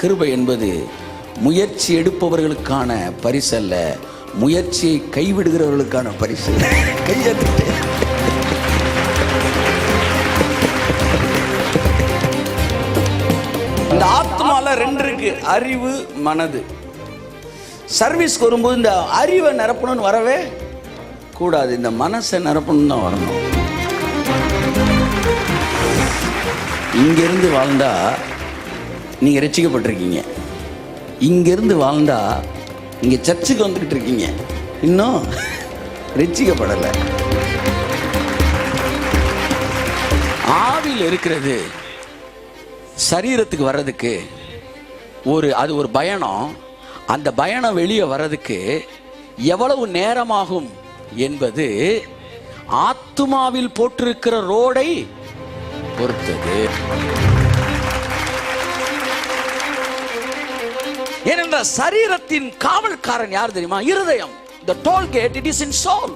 கிருபை என்பது முயற்சி எடுப்பவர்களுக்கான பரிசு அல்ல, முயற்சியை கைவிடுகிறவர்களுக்கான பரிசு. கையெழுத்து. இந்த ஆத்மால ரெண்டு இருக்கு, அறிவு, மனது. சர்வீஸ்க்கு வரும்போது இந்த அறிவை நிரப்பணும்னு வரவே கூடாது, இந்த மனசை நிரப்பணும் தான் வரணும். இங்கிருந்து வாழ்ந்தா நீங்க ரட்சிக்கப்பட்டிருக்கீங்க, இங்கிருந்து வாழ்ந்தா இங்க சர்ச்சுக்கு வந்துகிட்டு இருக்கீங்க, இன்னும் ரட்சிக்கப்படலை. ஆவியில் இருக்கிறது சரீரத்துக்கு வர்றதுக்கு அது ஒரு பயணம். அந்த பயணம் வெளியே வர்றதுக்கு எவ்வளவு நேரமாகும் என்பது ஆத்துமாவில் போட்டிருக்கிற ரோடை பொறுத்தது. ஏனென்றால் சரீரத்தின் காவல்காரன் யார் தெரியுமா? இருதயம். The toll gate, it is in soul.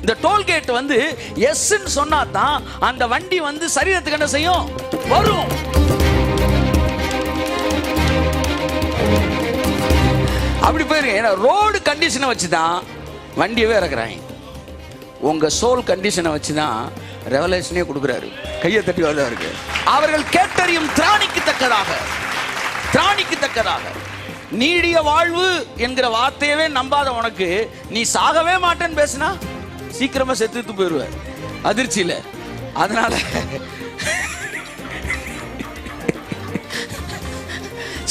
இந்த டோல்கேட் வந்து எஸ் சொன்னா தான் அந்த வண்டி வந்து சரீரத்துக்கு என்ன செய்யும்? வரும். அப்படி போயிருங்க. ஏன்னா ரோடு கண்டிஷனை வச்சுதான் வண்டியவே இறக்குறாங்க. உங்க சோல் கண்டிஷனை வச்சுதான் ரெவலேஷனே கொடுக்குறாரு. கையை தட்டி வரதா இருக்கு. அவர்கள் கேட்டறியும் திராணிக்கு தக்கதாக நீடிய வாழ்வு என்கிற வார்த்தையவே நம்பாத உனக்கு நீ சாகவே மாட்டேன்னு பேசினா சீக்கிரமா செத்து போயிருவ அதிர்ச்சியில. அதனால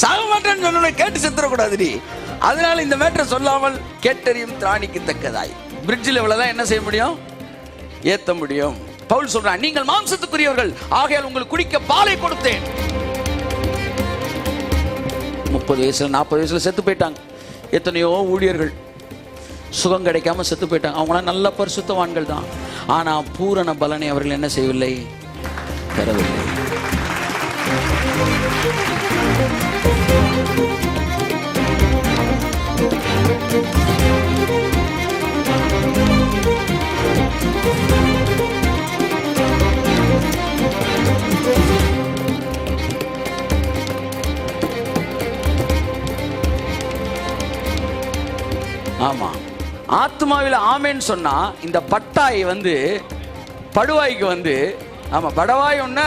சாக மாட்டேன்னு சொன்ன கேட்டு செத்துடக்கூடாது நீ. அதனால இந்த மேட்டரை சொல்லாமல் கேட்டறியும் திராணிக்கு தக்கதாய் பிரிட்ஜில் இவ்வளவுதான் என்ன செய்ய முடியும்? ஏத்த முடியும். பவுல் சொல்றான், நீங்கள் மாம்சத்துக்குரியவர்கள் ஆகையால் உங்களுக்கு குடிக்க பாலை கொடுத்தேன். 30 வயசுல 40 வயசுல செத்து போயிட்டாங்க. எத்தனையோ ஊழியர்கள் சுகம் கிடைக்காம செத்து போயிட்டாங்க. அவங்களாம் நல்ல பரிசுத்தவான்கள் தான். ஆனா பூரண பலனை அவர்கள் என்ன செய்யவில்லை? பெறவில்லை. ஆமா, ஆத்மாவில் ஆமேன்னு சொன்னா இந்த பட்டாய் வந்து படுவாய்க்கு வந்து, ஆமா படவாய் ஒண்ணு,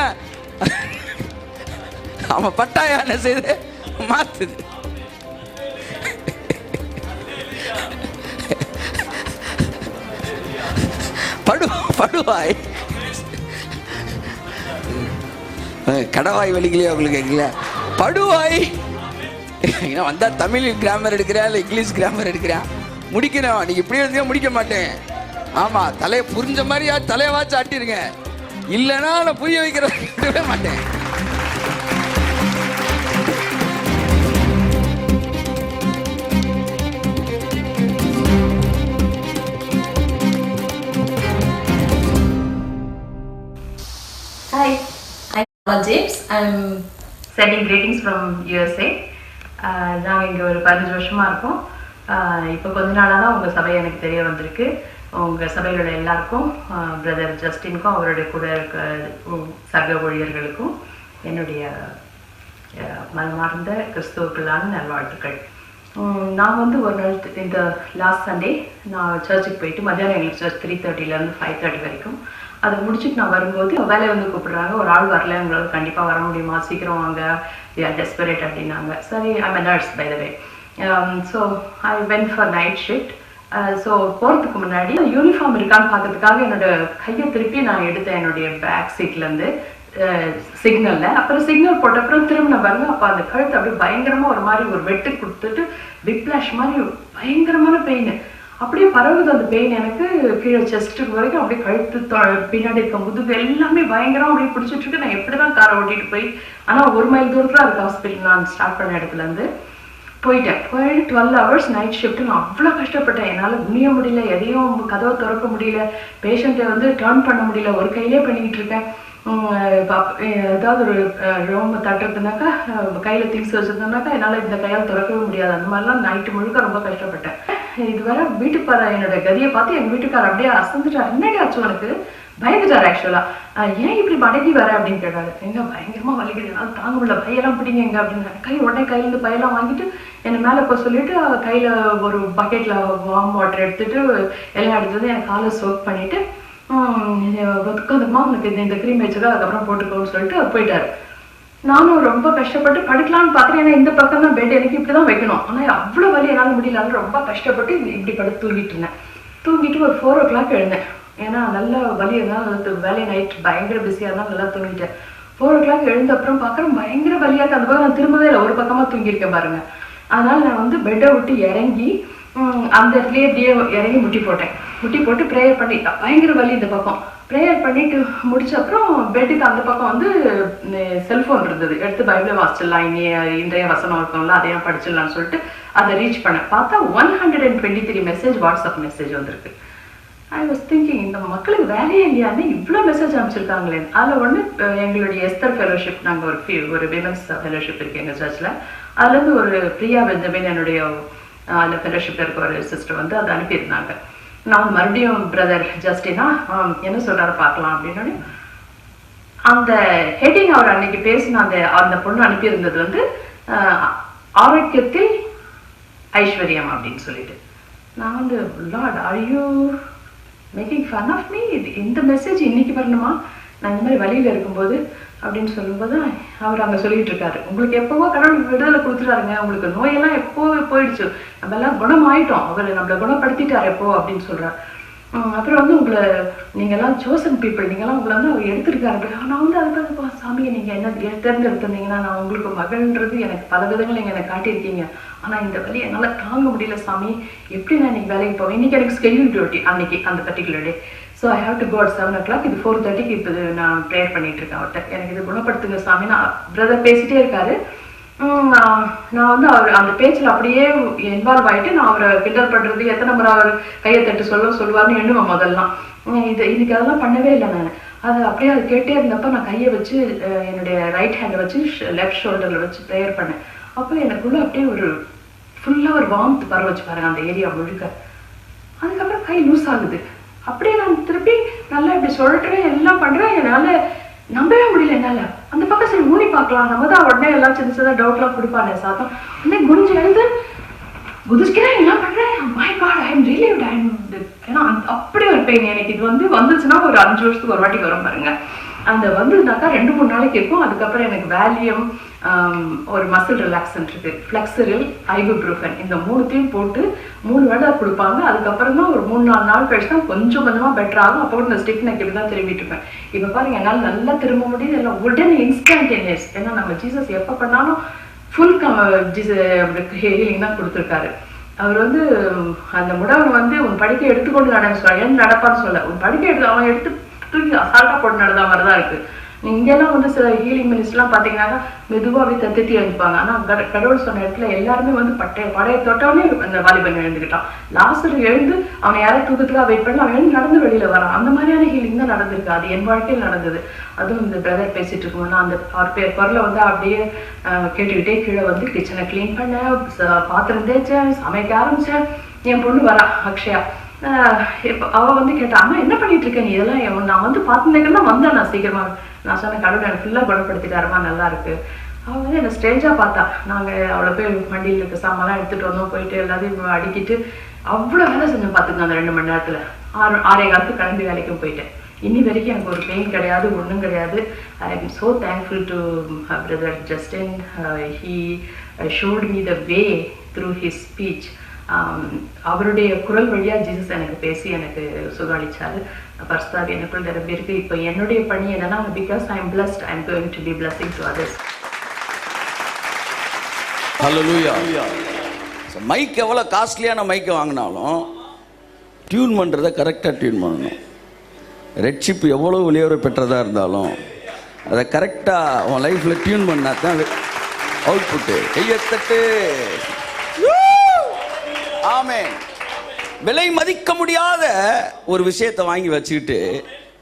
ஆமா பட்டாய் என்ன செய்யுது? மாத்துது. படுவாய் கடவாய் வலிக்கலையா உங்களுக்கு? கேட்கல. படுவாய் வந்தா தமிழ் கிராமர் எடுக்கிறா இல்லை இங்கிலீஷ் கிராமர் எடுக்கிறா? முடிக்கணும். நீங்க இப்படி இருந்தே முடிக்க மாட்டேன். ஆமா, தலையை புரிஞ்ச மாதிரி தலையவாச்சு ஆட்டிருங்க, இல்லைன்னா நான் புரிய வைக்கிறவே மாட்டேன். Hi, I'm James. I'm sending greetings from USA. நாங்கள் இங்கே ஒரு 15 வருஷமாக இருக்கோம். இப்போ கொஞ்ச நாளாக தான் உங்கள் சபை எனக்கு தெரிய வந்திருக்கு. உங்கள் சபையில் உள்ள எல்லாருக்கும், பிரதர் ஜஸ்டினுக்கும் அவருடைய கூட இருக்க சக ஊழியர்களுக்கும் என்னுடைய மனமார்ந்த கிறிஸ்துவுக்குள்ளான நல்வாழ்த்துக்கள். நான் வந்து ஒரு நாள் இந்த லாஸ்ட் சண்டே நான் சர்ச்சுக்கு போயிட்டு மத்தியானம் எங்களுக்கு சர்ச் 3:30 to 5:30 வரைக்கும். அதை முடிச்சுட்டு நான் வரும்போது வேலையை வந்து கூப்பிடுறாங்க. ஒரு ஆள் வரல, உங்களால் கண்டிப்பாக வர முடியுமா, சீக்கிரம் வாங்க, டெஸ்பரேட் அப்படின்னாங்க. சரி, I'm a nurse by the way. So I went for night shift. So போகிறதுக்கு முன்னாடி யூனிஃபார்ம் இருக்கான்னு பார்க்கறதுக்காக என்னோட கையை திருப்பி நான் எடுத்தேன் என்னுடைய பேக் சீட்லேருந்து சிக்னலில். அப்புறம் சிக்னல் போட்ட அப்புறம் திரும்பின பாருங்க, அப்போ அந்த கழுத்து அப்படியே பயங்கரமாக ஒரு மாதிரி ஒரு வெட்டு கொடுத்துட்டு விப்ளாஷ் மாதிரி பயங்கரமான பெயின் அப்படியே பரவுது. அந்த பெயின் எனக்கு கீழே செஸ்ட்டுக்கு வரைக்கும் அப்படியே கழுத்து பின்னாடி இருக்க முதுகு எல்லாமே பயங்கரம் அப்படியே பிடிச்சிட்டு இருக்கு. நான் எப்படி தான் காரை ஓட்டிட்டு போய், ஆனால் 1 மைல் தூரத்தில் இருக்கு ஹாஸ்பிட்டல். நான் ஸ்டார்ட் பண்ண இடத்துலேருந்து போயிட்டு 12 hours நைட் ஷிஃப்ட்டு. நான் அவ்வளோ கஷ்டப்பட்டேன். என்னால் குனிய முடியல, எதையும் கதவை திறக்க முடியல, பேஷண்ட்டை வந்து டர்ன் பண்ண முடியல, ஒரு கையிலே பண்ணிக்கிட்டு இருக்கேன். ஏதாவது ஒரு ரோம் தட்டுறதுனாக்கா, கையில் திங்ஸ் வச்சுருந்தோம்னாக்கா என்னால் இந்த கையால் திறக்கவே முடியாது. அந்த மாதிரிலாம் நைட்டு முழுக்க ரொம்ப கஷ்டப்பட்டேன். இதுவரை வீட்டுக்கார என்னோட கதியை பார்த்து எங்கள் வீட்டுக்காரர் அப்படியே அசந்துட்டார். என்னடி ஆச்சு உனக்கு பயந்துட்டார் ஆக்சுவலாக. ஏன் இப்படி மடங்கி வர அப்படின்னு கேட்டாரு. எங்க பயங்கரமாக வலிக்குது, என்னால் தாங்க முடியல, பையெல்லாம் பிடிங்க எங்க அப்படின்னு உடனே கையிலேருந்து பையெல்லாம் வாங்கிட்டு என்னை மேலே போய் சொல்லிட்டு கையில் ஒரு பக்கெட்டில் வார்ம் வாட்டர் எடுத்துட்டு எல்லாம் எடுத்தது என் காலை சோக் பண்ணிட்டு உட்காந்துக்குமா உனக்கு இந்த க்ரீம் வச்சுக்கோ அதுக்கப்புறம் போட்டுக்கோன்னு சொல்லிட்டு அவர் போயிட்டாரு. நானும் ரொம்ப கஷ்டப்பட்டு படுக்கலான்னு பார்க்குறேன். ஏன்னா இந்த பக்கம் தான் பெட், எனக்கு இப்படி தான் வைக்கணும். ஆனால் அவ்வளோ வலி என்னால் முடியல. ரொம்ப கஷ்டப்பட்டு இப்படி படுத்து தூங்கிட்டு இருந்தேன். தூங்கிட்டு ஒரு 4 o'clock எழுந்தேன். ஏன்னா நல்ல வலி இருந்தாலும் வேலையை நைட் பயங்கர பிஸியாக இருந்தால் நல்லா தூங்கிட்டேன். 4 o'clock எழுந்த அப்புறம் பார்க்குறேன் பயங்கர வலியாக இருக்கு. அந்த பக்கம் நான் திரும்பவே இல்லை, ஒரு பக்கமாக தூங்கியிருக்கேன் பாருங்க. அதனால நான் வந்து பெட்டை விட்டு இறங்கி அந்த இடத்துலயே அப்படியே இறங்கி முட்டி போட்டு ப்ரேயர் பண்ணி, பயங்கர வலி இந்த பக்கம். ப்ரேயர் பண்ணிட்டு முடிச்ச அப்புறம் பெட்டுக்கு அந்த பக்கம் வந்து செல்ஃபோன் இருந்தது, எடுத்து பைபிளை வாசிச்சிடலாம், இன்றைய வசனம் இருக்கும்ல அதையும் படிச்சிடலாம்னு சொல்லிட்டு அதை ரீச் பண்ணேன். பார்த்தா 123 மெசேஜ், வாட்ஸ்அப் மெசேஜ் வந்திருக்கு. ஐ வாஸ் திங்கிங், இந்த மக்களுக்கு வேலையே இல்லையான்னு இவ்வளோ மெசேஜ் அனுப்பிச்சிருக்காங்களே. அதில் ஒன்று எங்களுடைய எஸ்தர் ஃபெலோஷிப், நாங்கள் ஒரு விமன்ஸ் ஃபெலோஷிப் இருக்குது எங்கள் சர்ச்சில். அதுலேருந்து ஒரு பிரியா பெஞ்சமின் என்னுடைய அந்த ஃபெலோஷிப்பில் இருக்க ஒரு சிஸ்டர் வந்து அதை அனுப்பியிருந்தாங்க. நான் மறுபடியும் பிரதர் ஜஸ்டினா என்ன சொல்கிறாரு பார்க்கலாம் அப்படின்னு அந்த ஹெட்டிங் அவர் அன்னைக்கு பேசின அந்த பொண்ணு அனுப்பியிருந்தது வந்து ஆரோக்கியத்தில் ஐஸ்வர்யம் அப்படின்னு சொல்லிட்டு. நான் வந்து Lord are you making fun of me, இந்த மெசேஜ் இன்னைக்கு வரணுமா, நான் இந்த மாதிரி வழியில் இருக்கும்போது அப்படின்னு சொல்லும்போது அவர் அங்கே சொல்லிட்டு இருக்காரு, உங்களுக்கு எப்போவோ கடவுள் விடுதலை கொடுத்துட்டாருங்க, உங்களுக்கு நோயெல்லாம் எப்போ போயிடுச்சு, நம்ம எல்லாம் குணமாயிட்டோம், அவர் நம்மளை குணப்படுத்திட்டார் எப்போ அப்படின்னு சொல்றாரு. அப்புறம் வந்து உங்களை நீங்கள்லாம் சோசன் பீப்புள், நீங்கள்லாம் உங்களை வந்து அவர் எடுத்திருக்காரு. நான் வந்து அதுக்காக சாமியை நீங்கள் என்ன தேர்ந்தெடுத்திருந்தீங்கன்னா நான் உங்களுக்கு மகள்ன்றது எனக்கு பல விதங்கள் நீங்கள் எனக்கு காட்டியிருக்கீங்க, ஆனால் இந்த வழி என்னால் தாங்க முடியல சாமி, எப்படி நான் இன்னைக்கு வேலைக்கு போவேன், இன்னைக்கு எனக்கு ஸ்கெடியூல் டியூட்டி அன்னைக்கு அந்த particular day. So I have to go at 7 o'clock. இது 4:30 இப்போ நான் ப்ரேயர் பண்ணிட்டு இருக்கேன் அவர்கிட்ட, எனக்கு இது குணப்படுத்துங்க சாமி. நான் பிரதர் பேசிட்டே இருக்காரு. நான் வந்து அவர் அந்த பேச்சில் அப்படியே இன்வால்வ் ஆகிட்டு நான் அவரை கிண்டல் பண்ணுறது, எத்தனை முறை அவர் கையை தட்டு சொல்லுவார்னு எண்ணுவேன் முதல்லாம். இதுக்கு அதெல்லாம் பண்ணவே இல்லை நான். அது அப்படியே அது கேட்டே இருந்தப்போ நான் கையை வச்சு என்னுடைய ரைட் ஹேண்டை வச்சு லெஃப்ட் ஷோல்டரில் வச்சு ப்ரேயர் பண்ணேன். அப்போ எனக்குள்ளே அப்படியே ஒரு ஃபுல்லாக ஒரு வார்ம்த் வர வச்சு பாருங்க அந்த ஏரியா முழுக்க. அதுக்கப்புறம் கை லூஸ் ஆகுது. அப்படியே நான் திருப்பி நல்லா இப்படி சொல்லிட்டுறேன், எல்லாம் பண்ணுறேன், என்னால் நம்பவே முடியல என்னால். அந்த பக்கம் சரி ஊனி பார்க்கலாம், நம்ம தான் உடனே எல்லாம் சின்ன சின்ன டவுட்லாம் கொடுப்பானே சாத்தம். உடனே குனிஞ்சு எழுந்து குதிச்சுக்கிறேன், எல்லாம் பண்ணுறேன். My God, I am really ஏன்னா அப்படி ஒரு பெயின் எனக்கு. இது வந்து வந்துச்சுன்னா ஒரு 5 வருஷத்துக்கு ஒரு வாட்டி வரும் பாருங்க. அந்த வந்ததுனாக்கா 2-3 நாளைக்கு இருக்கும். அதுக்கப்புறம் எனக்கு வேலியம், ஒரு மசில் ரிலாக்ஸன்ட் இருக்கு, ஃப்ளெக்சரில், ஐபுப்ரூஃபன், இந்த 3த்தையும் போட்டு 3 வேளை கொடுப்பாங்க. அதுக்கப்புறம் தான் ஒரு 3-4 நாள் கழிச்சு தான் கொஞ்சம் கொஞ்சமாக பெட்டர் ஆகும். அப்போ இந்த ஸ்டிக் நெக் இப்படி தான் திரும்பிட்டு இருப்பேன். இப்போ பாருங்க என்னால் நல்லா திரும்ப முடியுது, எல்லாம் உடனே இன்ஸ்டன்டேனியஸ். ஏன்னா நம்ம ஜீசஸ் எப்போ பண்ணாலும் ஃபுல் ஹீலிங் தான் கொடுத்துருக்காரு. அவர் வந்து அந்த முடவன் வந்து உன் படுக்கை எடுத்துக்கொண்டு நடப்பான்னு சொல்ல, உன் படுக்கை அவன் எடுத்து தூக்கி அசால்ட்டா போட்டு நடந்த மாதிரி தான் இருக்கு. இங்கெல்லாம் வந்து சில ஹீலிங் மினிஸ்ட்லாம் பார்த்தீங்கன்னா மெதுவாகவே தத்தி எழுந்துப்பாங்க. ஆனால் கடவுள் சொன்ன இடத்துல எல்லாருமே வந்து படைய தொட்டவனே அந்த வாலிபன் எழுந்துக்கிட்டான். லாஸ்டர் எழுந்து அவனை யாரும் தூக்கத்துக்காக வெயிட் பண்ணி அவன் எழுந்து நடந்து வெளியில வரான். அந்த மாதிரியான ஹீலிங் தான் நடந்திருக்கு. அது என் வாழ்க்கையில் நடந்தது. அதுவும் இந்த பிரதர் பேசிட்டு இருக்கும்போது அந்த அவர் குரலை வந்து அப்படியே கேட்டுக்கிட்டே கீழே வந்து கிச்சனை கிளீன் பண்ண, பாத்திரம் தேய்ச்சேன், சமைக்க ஆரம்பிச்சேன். என் பொண்ணு வரா அக்ஷயா, இப்போ அவள் வந்து கேட்டா, அம்மா என்ன பண்ணிட்டு இருக்க நீ, இதெல்லாம் நான் வந்து பார்த்துருந்தேன்னா வந்தேன் நான் சீக்கிரமா. நான் சொன்னேன் கடவுள் எனக்கு ஃபுல்லாக குணப்படுத்திட்டாருமா, நல்லா இருக்கு. அவள் வந்து என்னை ஸ்ட்ரேஞ்சாக பார்த்தா. நாங்கள் அவளை போய் வண்டியில் இருக்க சாமான்லாம் எடுத்துகிட்டு வந்தோம், போயிட்டு எல்லாத்தையும் அடிக்கிட்டு அவ்வளோ வேலை செஞ்சோம் பார்த்துக்கோங்க. அந்த 2 மணி நேரத்தில் 6 காலத்துக்கு கிளம்பி வேலைக்கும் போயிட்டேன். இன்னி வரைக்கும் எனக்கு ஒரு பெயின் கிடையாது, ஒன்றும் கிடையாது. I am so thankful to brother Justin. He ஷோட் me the way through his speech. அவருடைய குரல் வழியா ஜீசஸ் எனக்கு பேசி எனக்கு சுகாளிச்சாரு. பரிசுத்தாவி எனக்குள் நிரம்பி இருக்கு. இப்போ என்னுடைய பணி என்னன்னா, because I am blessed, I am going to be blessing to others. Hallelujah. Mike எவ்வளோ காஸ்ட்லியான மைக்கை வாங்கினாலும் டியூன் பண்ணுறதை கரெக்டாக டியூன் பண்ணணும். ரெட்ஷிப் எவ்வளோ விலையுற பெற்றதாக இருந்தாலும் அதை கரெக்டாக உன் லைஃப்பில் டியூன் பண்ணா தான் அவுட்புட்டு. கையத்தட்டு. ஆமென். விலை மதிக்க முடியாத ஒரு விஷயத்தை வாங்கி வச்சுக்கிட்டு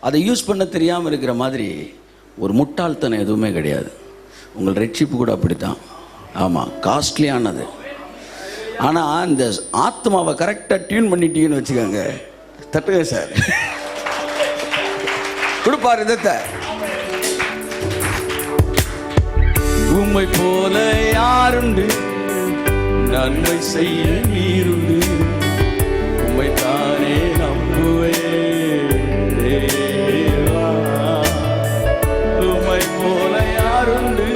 அதை யூஸ் பண்ண தெரியாமல் இருக்கிற மாதிரி ஒரு முட்டாள்தனம் எதுவுமே கிடையாது. உங்கள் ரெட்ஷிப்பு கூட அப்படித்தான். ஆமாம், காஸ்ட்லியானது. ஆனால் இந்த ஆத்மாவை கரெக்டாக டியூன் பண்ணிட்டீங்கன்னு வச்சுக்கோங்க. தட்டுங்க சார். கொடுப்பார் இதத்தை. உம்மை போல யாருண்டு, நன்மை செய்ய நீருண்டு, உம்மை தானே நம்புவே தேவா. உம்மை போல யாருண்டு,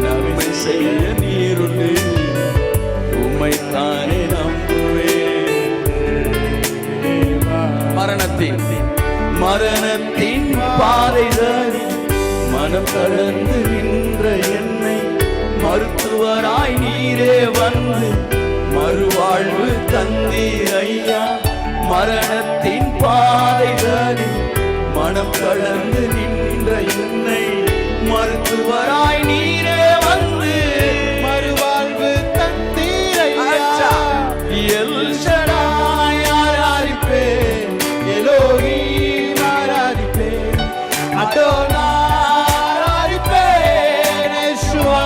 நன்மை செய்ய நீருண்டு, உம்மை தானே நம்புவே. மரணத்தின் பாதைதாரி மனம் தளர்ந்து நின்ற என்னை மருத்துவராய் நீரே வந்து மறுவாழ்வு தந்தீர் ஐயா. மரணத்தின் பாதைதாரி மனம் தளர்ந்து நின்ற என்னை மருத்துவராய் நீரே வந்து மறுவாழ்வு தந்தீர் ஐயா. எல் ஷடாய் ஆராதிப்பேன், எலோஹீம் ஆராதிப்பேன், அடோனாய் ஆராதிப்பேன், யெஷுவா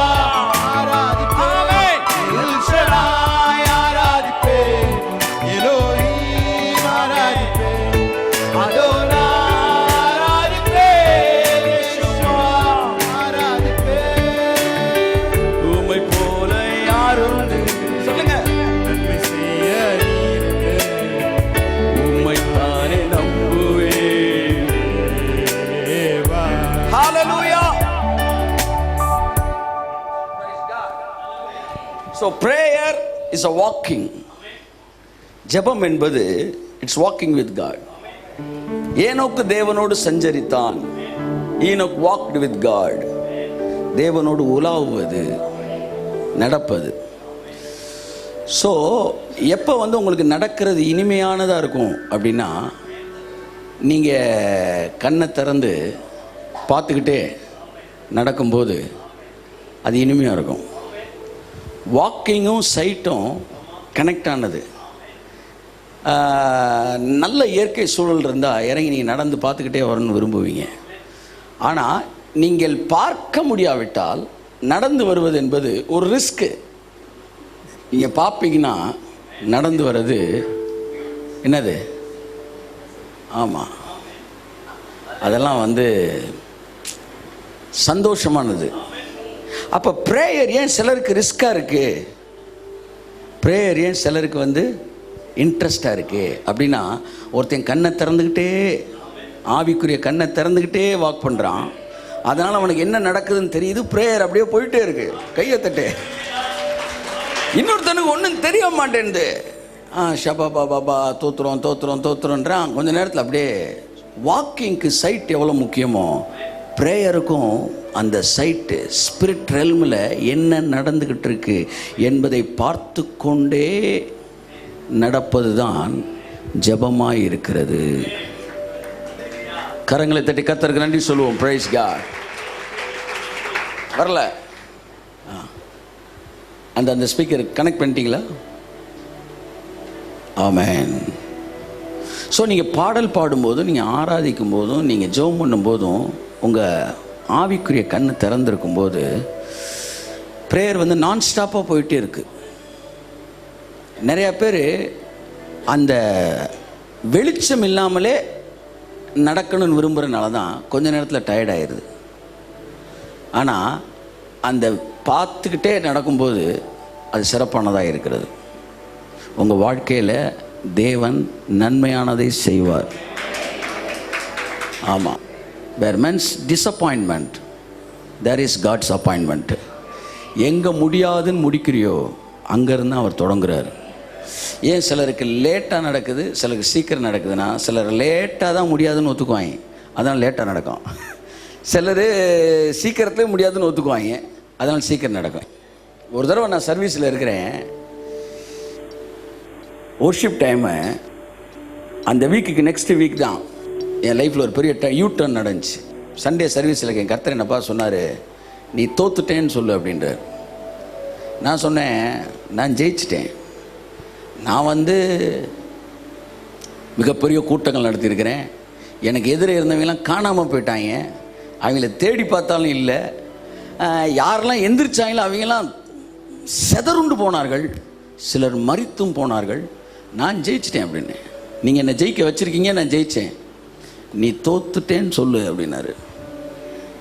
ஆராதிப்பேன், எல் ஷடாய் ஆராதிப்பேன், எலோஹீம் ஆராதிப்பேன், அடோனாய் ஆராதிப்பேன், யெஷுவா ஆராதிப்பேன். உம்மை போல யாருண்டு, சொல்லுங்க, நன்மை செய்ய நீருண்டு, உம்மை தானே நம்புவேன். Hallelujah. So prayer is a walking. ஜெபம் என்பது இட்ஸ் வாக்கிங் வித் காட். ஏனோக்கு தேவனோடு சஞ்சரித்தான். Enoch walked with God. தேவனோடு உலாவுவது, நடப்பது. ஸோ எப்போ உங்களுக்கு நடக்கிறது இனிமையானதாக இருக்கும் அப்படின்னா, நீங்கள் கண்ணை திறந்து பார்த்துக்கிட்டே நடக்கும்போது அது இனிமையாக இருக்கும். வாக்கிங்கும் சைட்டும் கனெக்ட் ஆனது. நல்ல இயற்கை சூழல் இருந்தால் இறங்கி நீங்கள் நடந்து பார்த்துக்கிட்டே வரணும்னு விரும்புவீங்க. ஆனால் நீங்கள் பார்க்க முடியாவிட்டால் நடந்து வருவது என்பது ஒரு ரிஸ்க்கு. நீங்கள் பார்ப்பீங்கன்னா நடந்து வர்றது என்னது? ஆமாம், அதெல்லாம் சந்தோஷமானது. அப்போ ப்ரேயர் ஏன் சிலருக்கு ரிஸ்காக இருக்குது, ப்ரேயர் ஏன் சிலருக்கு இன்ட்ரெஸ்டாக இருக்குது அப்படின்னா, ஒருத்தன் கண்ணை திறந்துக்கிட்டே, ஆவிக்குரிய கண்ணை திறந்துக்கிட்டே வாக் பண்ணுறான். அதனால் அவனுக்கு என்ன நடக்குதுன்னு தெரியுது. ப்ரேயர் அப்படியே போயிட்டே இருக்கு, கையை தட்டு. இன்னொருத்தனுக்கு ஒன்றும் தெரிய மாட்டேன்து. ஷபா பாபா தோத்துறோம் தோத்துறோம் தோத்துறோன்றான். கொஞ்ச நேரத்தில் அப்படியே வாக்கிங்க்கு சைட் எவ்வளோ முக்கியமோ, ப்ரேயருக்கும் அந்த சைட்டு ஸ்பிரிட் ரெல்மில் என்ன நடந்துக்கிட்டு இருக்கு என்பதை பார்த்து கொண்டே நடப்பது தான் ஜெபமாய் இருக்கிறது. கரங்களை தட்டி கர்த்தருக்கு நன்றி சொல்லுவோம். Praise God. வரல அந்த ஸ்பீக்கர் கனெக்ட் பண்ணிட்டீங்களா? ஆமென். ஸோ நீங்கள் பாடல் பாடும்போதும், நீங்கள் ஆராதிக்கும் போதும், நீங்கள் ஜெபம் பண்ணும்போதும், உங்கள் ஆவிக்குரிய கண்ணு திறந்திருக்கும் போது ப்ரேயர் நான் ஸ்டாப்பாக போயிட்டே இருக்குது. நிறையா பேர் அந்த வெளிச்சம் இல்லாமலே நடக்கணும்னு விரும்புகிறனால தான் கொஞ்ச நேரத்தில் டயர்ட் ஆயிடுது. ஆனால் அந்த பார்த்துக்கிட்டே நடக்கும்போது அது சிறப்பானதாக இருக்கிறது. உங்கள் வாழ்க்கையில் தேவன் நன்மையானதை செய்வார். ஆமாம். Where men's disappointment, there is God's appointment. எங்கே முடியாதுன்னு முடிக்கிறியோ அங்கேருந்து அவர் தொடங்குறார். ஏன் சிலருக்கு லேட்டாக நடக்குது, சிலருக்கு சீக்கிரம் நடக்குதுன்னா, சிலர் லேட்டாக தான் முடியாதுன்னு ஒத்துக்குவாங்க, அதனால் லேட்டாக நடக்கும். சிலர் சீக்கிரத்துலேயே முடியாதுன்னு ஒத்துக்குவாங்க, அதனால் சீக்கிரம் நடக்கும். ஒரு தடவை நான் சர்வீஸில் இருக்கிறேன். ஒர்ஷிப் டைமு அந்த வீக்குக்கு நெக்ஸ்ட் வீக் தான் என் லைஃப்பில் ஒரு பெரிய யூ டர்ன் நடந்துச்சு. சண்டே சர்வீஸில் என் கர்த்தர் என்னப்பா சொன்னார், நீ தோத்துட்டேன்னு சொல்லு அப்படின்றார். நான் சொன்னேன், நான் ஜெயிச்சிட்டேன். நான் மிகப்பெரிய கூட்டங்கள் நடத்தியிருக்கிறேன். எனக்கு எதிரே இருந்தவங்களாம் காணாமல் போயிட்டாங்க. அவங்கள தேடி பார்த்தாலும் இல்லை. யாரெல்லாம் எந்திரிச்சாங்களோ அவங்களாம் செதறுண்டு போனார்கள், சிலர் மரித்தும் போனார்கள். நான் ஜெயிச்சிட்டேன் அப்படின்னு. நீங்கள் என்னை ஜெயிக்க வச்சுருக்கீங்க, நான் ஜெயித்தேன். நீ தோத்துட்டேன்னு சொல்லு அப்படின்னாரு.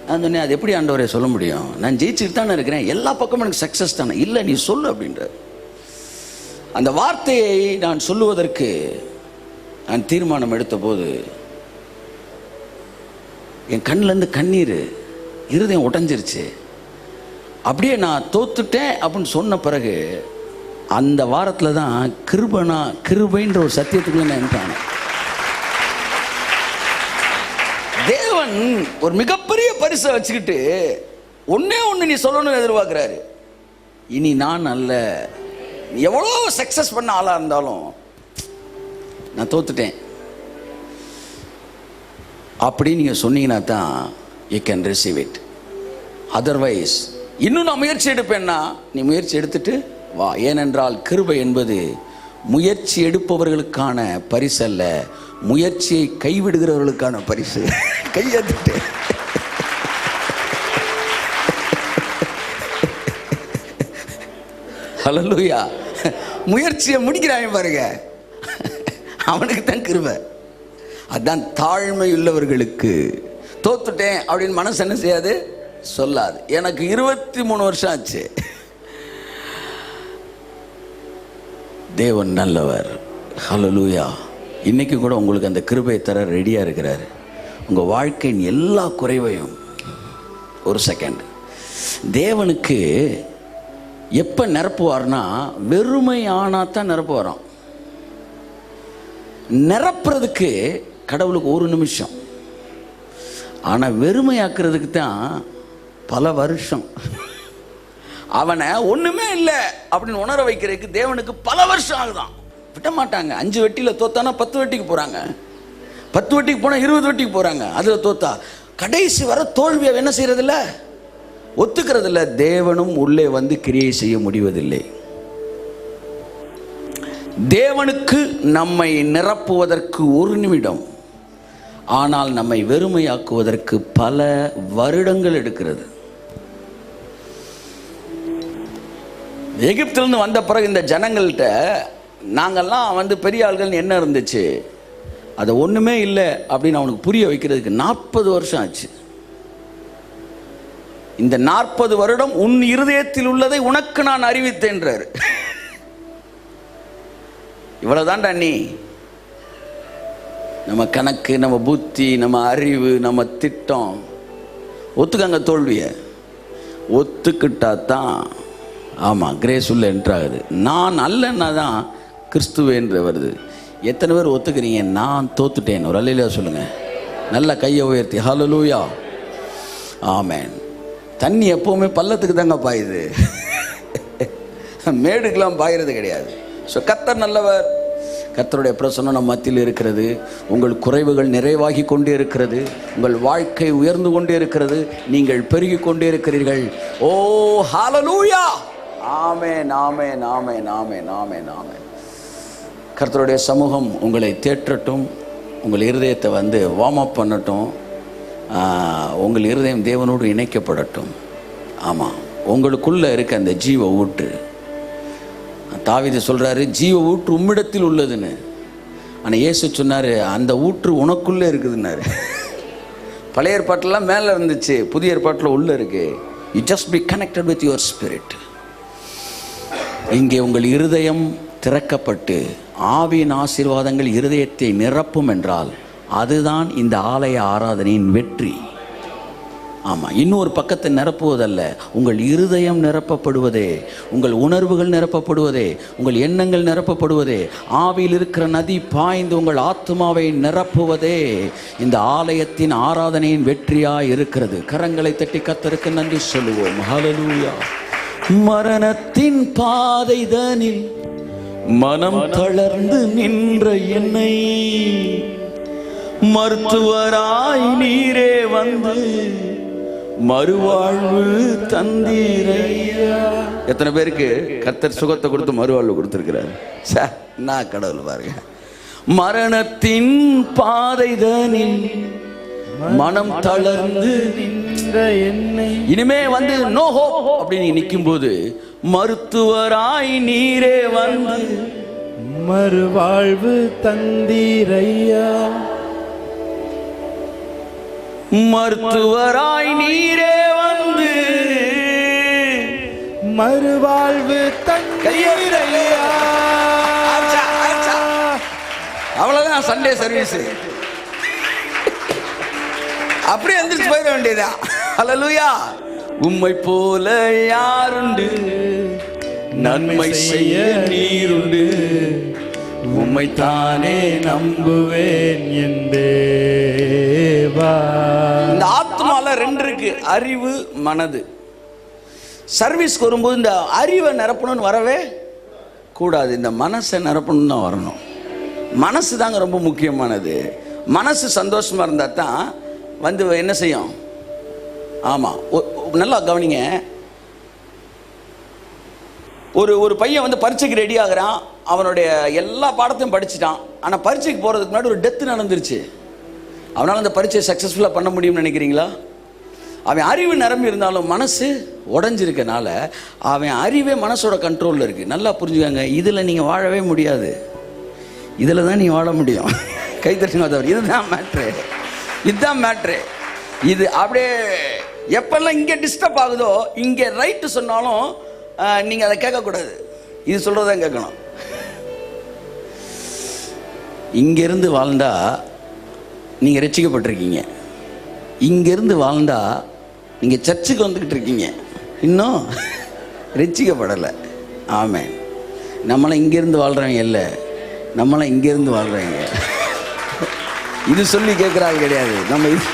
நான் சொன்னேன், அது எப்படி ஆண்டவரே சொல்ல முடியும், நான் ஜெயிச்சுட்டு தானே இருக்கிறேன், எல்லா பக்கமும் எனக்கு சக்ஸஸ் தானே. இல்லை, நீ சொல்லு அப்படின்றார். அந்த வார்த்தையை நான் சொல்லுவதற்கு நான் தீர்மானம் எடுத்த போது என் கண்ணிலேருந்து கண்ணீர், இருதயம் உடைஞ்சிருச்சு. அப்படியே நான் தோத்துட்டேன் அப்படின்னு சொன்ன பிறகு அந்த வாரத்தில் தான் கிருபைன்ற ஒரு சத்தியத்துக்குள்ள நான் என்ட்ரானேன். தேவன் ஒரு மிகப்பெரிய பரிசை வச்சுக்கிட்டு ஒன்னே ஒன்று நீ சொல்லணும்னு எதிர்பார்க்கிறாரு. இனி நான் அல்ல, எவ்வளோ சக்சஸ் பண்ண ஆளா இருந்தாலும் நான் தோத்துட்டேன் அப்படி நீங்க சொன்னீங்கன்னா தான் you can receive it. Otherwise இன்னும் நான் முயற்சி எடுப்பேன்னா நீ முயற்சி எடுத்துட்டு வா. ஏனென்றால் கிருபை என்பது முயற்சி எடுப்பவர்களுக்கான பரிசு அல்ல, முயற்சியை கைவிடுகிறவர்களுக்கான பரிசு. கையெழுத்துட்டு ஹல்லேலூயா. முயற்சியை முடிக்கிறாங்க பாருங்க, அவனுக்கு தான் கிருபை. அதான் தாழ்மை உள்ளவர்களுக்கு. தோத்துட்டேன் அப்படின்னு மனசு என்ன செய்யாது, சொல்லாது. எனக்கு 23 வருஷம் ஆச்சு. தேவன் நல்லவர். ஹல்லேலூயா. இன்னைக்கு கூட உங்களுக்கு அந்த கிருபையை தர ரெடியா இருக்கிறார். உங்க வாழ்க்கையின் எல்லா குறைவையும் ஒரு செகண்ட் தேவனுக்கு எப்ப நிரப்புவார்னா, வெறுமை ஆனா தான் நிரப்புவாராம். நிரப்புறதுக்கு கடவுளுக்கு ஒரு நிமிஷம், ஆனா வெறுமையாக்குறதுக்கு தான் பல வருஷம். அவனை ஒண்ணுமே இல்லை அப்படின்னு உணர வைக்கிறதுக்கு தேவனுக்கு பல வருஷம் ஆகுதான். விட மாட்டாங்க. 5 வெட்டியில தோத்தானா 10 வெட்டிக்கு போறாங்க, 10 வெட்டிக்கு போனா 20 வெட்டிக்கு போறாங்க. அதுல தோத்தா கடைசி வர தோல்வியை என்ன செய்யறது இல்ல, ஒத்துக்கிறது இல்ல. தேவனும் உள்ளே வந்து கிரியை செய்ய முடிவதில்லை. தேவனுக்கு நம்மை நிரப்புவதற்கு ஒரு நிமிடம், ஆனால் நம்மை வெறுமையாக்குவதற்கு பல வருடங்கள் எடுக்கிறது. எகிப்திலிருந்து வந்த பிறகு இந்த ஜனங்கள்கிட்ட நாங்கள்லாம் வந்து பெரிய ஆள்கள் என்ன இருந்துச்சு, அது ஒன்றுமே இல்லை அப்படின்னு அவனுக்கு புரிய வைக்கிறதுக்கு 40 வருஷம் ஆச்சு. இந்த 40 வருடம் உன் இருதயத்தில் உள்ளதை உனக்கு நான் அறிவித்தேன்றார். இவ்வளவுதான்டா நீ. நம்ம கணக்கு, நம்ம புத்தி, நம்ம அறிவு, நம்ம திட்டம். ஒத்துக்கங்க தோல்வியை. ஒத்துக்கிட்டா தான் ஆமாம் கிரேஸ் உள்ள என்ட்ராகுது. நான் அல்லன்னா தான் கிறிஸ்துவேன்ற வருது. எத்தனை பேர் ஒத்துக்கிறீங்க நான் தோத்துட்டேன்? ஒரு அல்லேலூயா சொல்லுங்க. நல்ல கையை உயர்த்தி ஹல்லேலூயா. ஆமென். தண்ணி எப்பவுமே பள்ளத்துக்கு தாங்க பாயுது, மேடுக்கெல்லாம் பாயிறது கிடையாது. ஸோ கர்த்தர் நல்லவர். கர்த்தருடைய பிரசன்னம் நம் மத்தியில் இருக்கிறது. உங்கள் குறைவுகள் நிறைவாகி கொண்டே இருக்கிறது. உங்கள் வாழ்க்கை உயர்ந்து கொண்டே இருக்கிறது. நீங்கள் பெருகி கொண்டே இருக்கிறீர்கள். ஓ ஹல்லேலூயா. ஆமென், ஆமென், ஆமென், ஆமென், ஆமென், ஆமென். கர்த்தருடைய சமூகம் உங்களை தேற்றட்டும். உங்கள் இருதயத்தை வந்து வார்ம் அப் பண்ணட்டும். உங்கள் இருதயம் தேவனோடு இணைக்கப்படட்டும். ஆமாம், உங்களுக்குள்ளே இருக்க அந்த ஜீவ ஊற்று. தாவீது சொல்கிறாரு, ஜீவ ஊற்று உம்மிடத்தில் உள்ளதுன்னு. ஆனால் இயேசு சொன்னார், அந்த ஊற்று உனக்குள்ளே இருக்குதுன்னாரு. பழைய ஏற்பாட்டிலாம் மேலே இருந்துச்சு, புதிய ஏற்பாட்டில் உள்ளே இருக்கு. You just be connected with your spirit. இங்கே உங்கள் இருதயம் திறக்கப்பட்டு ஆவியின் ஆசீர்வாதங்கள் இருதயத்தை நிரப்பும் என்றால் அதுதான் இந்த ஆலய ஆராதனையின் வெற்றி. ஆமாம், இன்னொரு பக்கத்தை நிரப்புவதல்ல, உங்கள் இருதயம் நிரப்பப்படுவதே, உங்கள் உணர்வுகள் நிரப்பப்படுவதே, உங்கள் எண்ணங்கள் நிரப்பப்படுவதே, ஆவியில் இருக்கிற நதி பாய்ந்து உங்கள் ஆத்மாவை நிரப்புவதே இந்த ஆலயத்தின் ஆராதனையின் வெற்றியாய் இருக்கிறது. கரங்களை தட்டி கர்த்தருக்கு நன்றி சொல்லுவோம். ஹல்லேலூயா. மரணத்தின் பாதைதனில் மனம் தளர்ந்து நின்ற என்னை மருத்துவராய் நீரே வந்து மறுவாழ்வு தந்தீரையா. எத்தனை பேருக்கு கர்த்தர் சுகத்தை கொடுத்து மறுவாழ்வு கொடுத்திருக்கிறார். நான் கடவுள் பாருங்க. மரணத்தின் பாதைதனில் மனம் தளர்ந்து நின்ற என்னை இனிமே வந்து நோ ஹோப் அப்படின்னு நிற்கும் போது மருத்துவராய் நீரே வந்து மறுவாழ்வு தந்தீரையா. மருத்துவராய் நீரே வந்து மறுவாழ்வு தந்தீரையா. அவ்வளவுதான் சண்டே சர்வீஸ். அப்படியே எந்திரிச்சு போயிட வேண்டியதா. ஹல்லேலூயா. உம்மை போல யாருண்டு, நன்மை செய்ய நீருண்டு, உம்மை தானே நம்புவேன் என் தேவா. இந்த ஆத்மால ரெண்டு இருக்கு, அறிவு மனது. சர்வீஸ்க்கு வரும்போது இந்த அறிவை நிரப்பணும்னு வரவே கூடாது, இந்த மனசை நிரப்பணும்னு தான் வரணும். மனசு தாங்க ரொம்ப முக்கியமானது. மனசு சந்தோஷமா இருந்தா தான் வந்து என்ன செய்யும். ஆமாம், நல்லா கவனிங்க. ஒரு பையன் வந்து பரீட்சைக்கு ரெடி ஆகுறான். அவனுடைய எல்லா பாடத்தையும் படிச்சுட்டான். ஆனால் பரீட்சைக்கு போகிறதுக்கு முன்னாடி ஒரு டெத்து நடந்துருச்சு. அவனால் அந்த பரீட்சையை சக்ஸஸ்ஃபுல்லாக பண்ண முடியும்னு நினைக்கிறீங்களா? அவன் அறிவு நிரம்பி இருந்தாலும் மனசு உடஞ்சிருக்கனால அவன் அறிவே மனசோட கண்ட்ரோலில் இருக்குது. நல்லா புரிஞ்சுக்கங்க. இதில் நீங்கள் வாழவே முடியாது. இதில் தான் நீங்கள் வாழ முடியும். கைத்தட்டுங்க. இதுதான் மேட்ரு, இதுதான் மேட்ரு. இது அப்படியே எப்பெல்லாம் இங்கே டிஸ்டர்ப் ஆகுதோ, இங்கே ரைட்டு சொன்னாலும் நீங்கள் அதை கேட்கக்கூடாது, இது சொல்கிறதான் கேட்கணும். இங்கேருந்து வாழ்ந்தா நீங்கள் ரட்சிக்கப்பட்டிருக்கீங்க. இங்கேருந்து வாழ்ந்தா நீங்கள் சர்ச்சுக்கு வந்துக்கிட்டு இருக்கீங்க, இன்னும் ரட்சிக்கப்படலை. ஆமென். நம்மளாம் இங்கேருந்து வாழ்கிறவங்க இல்லை, நம்மளாம் இங்கேருந்து வாழ்கிறவங்க. இது சொல்லி கேட்குறாங்க கிடையாது நம்ம. இது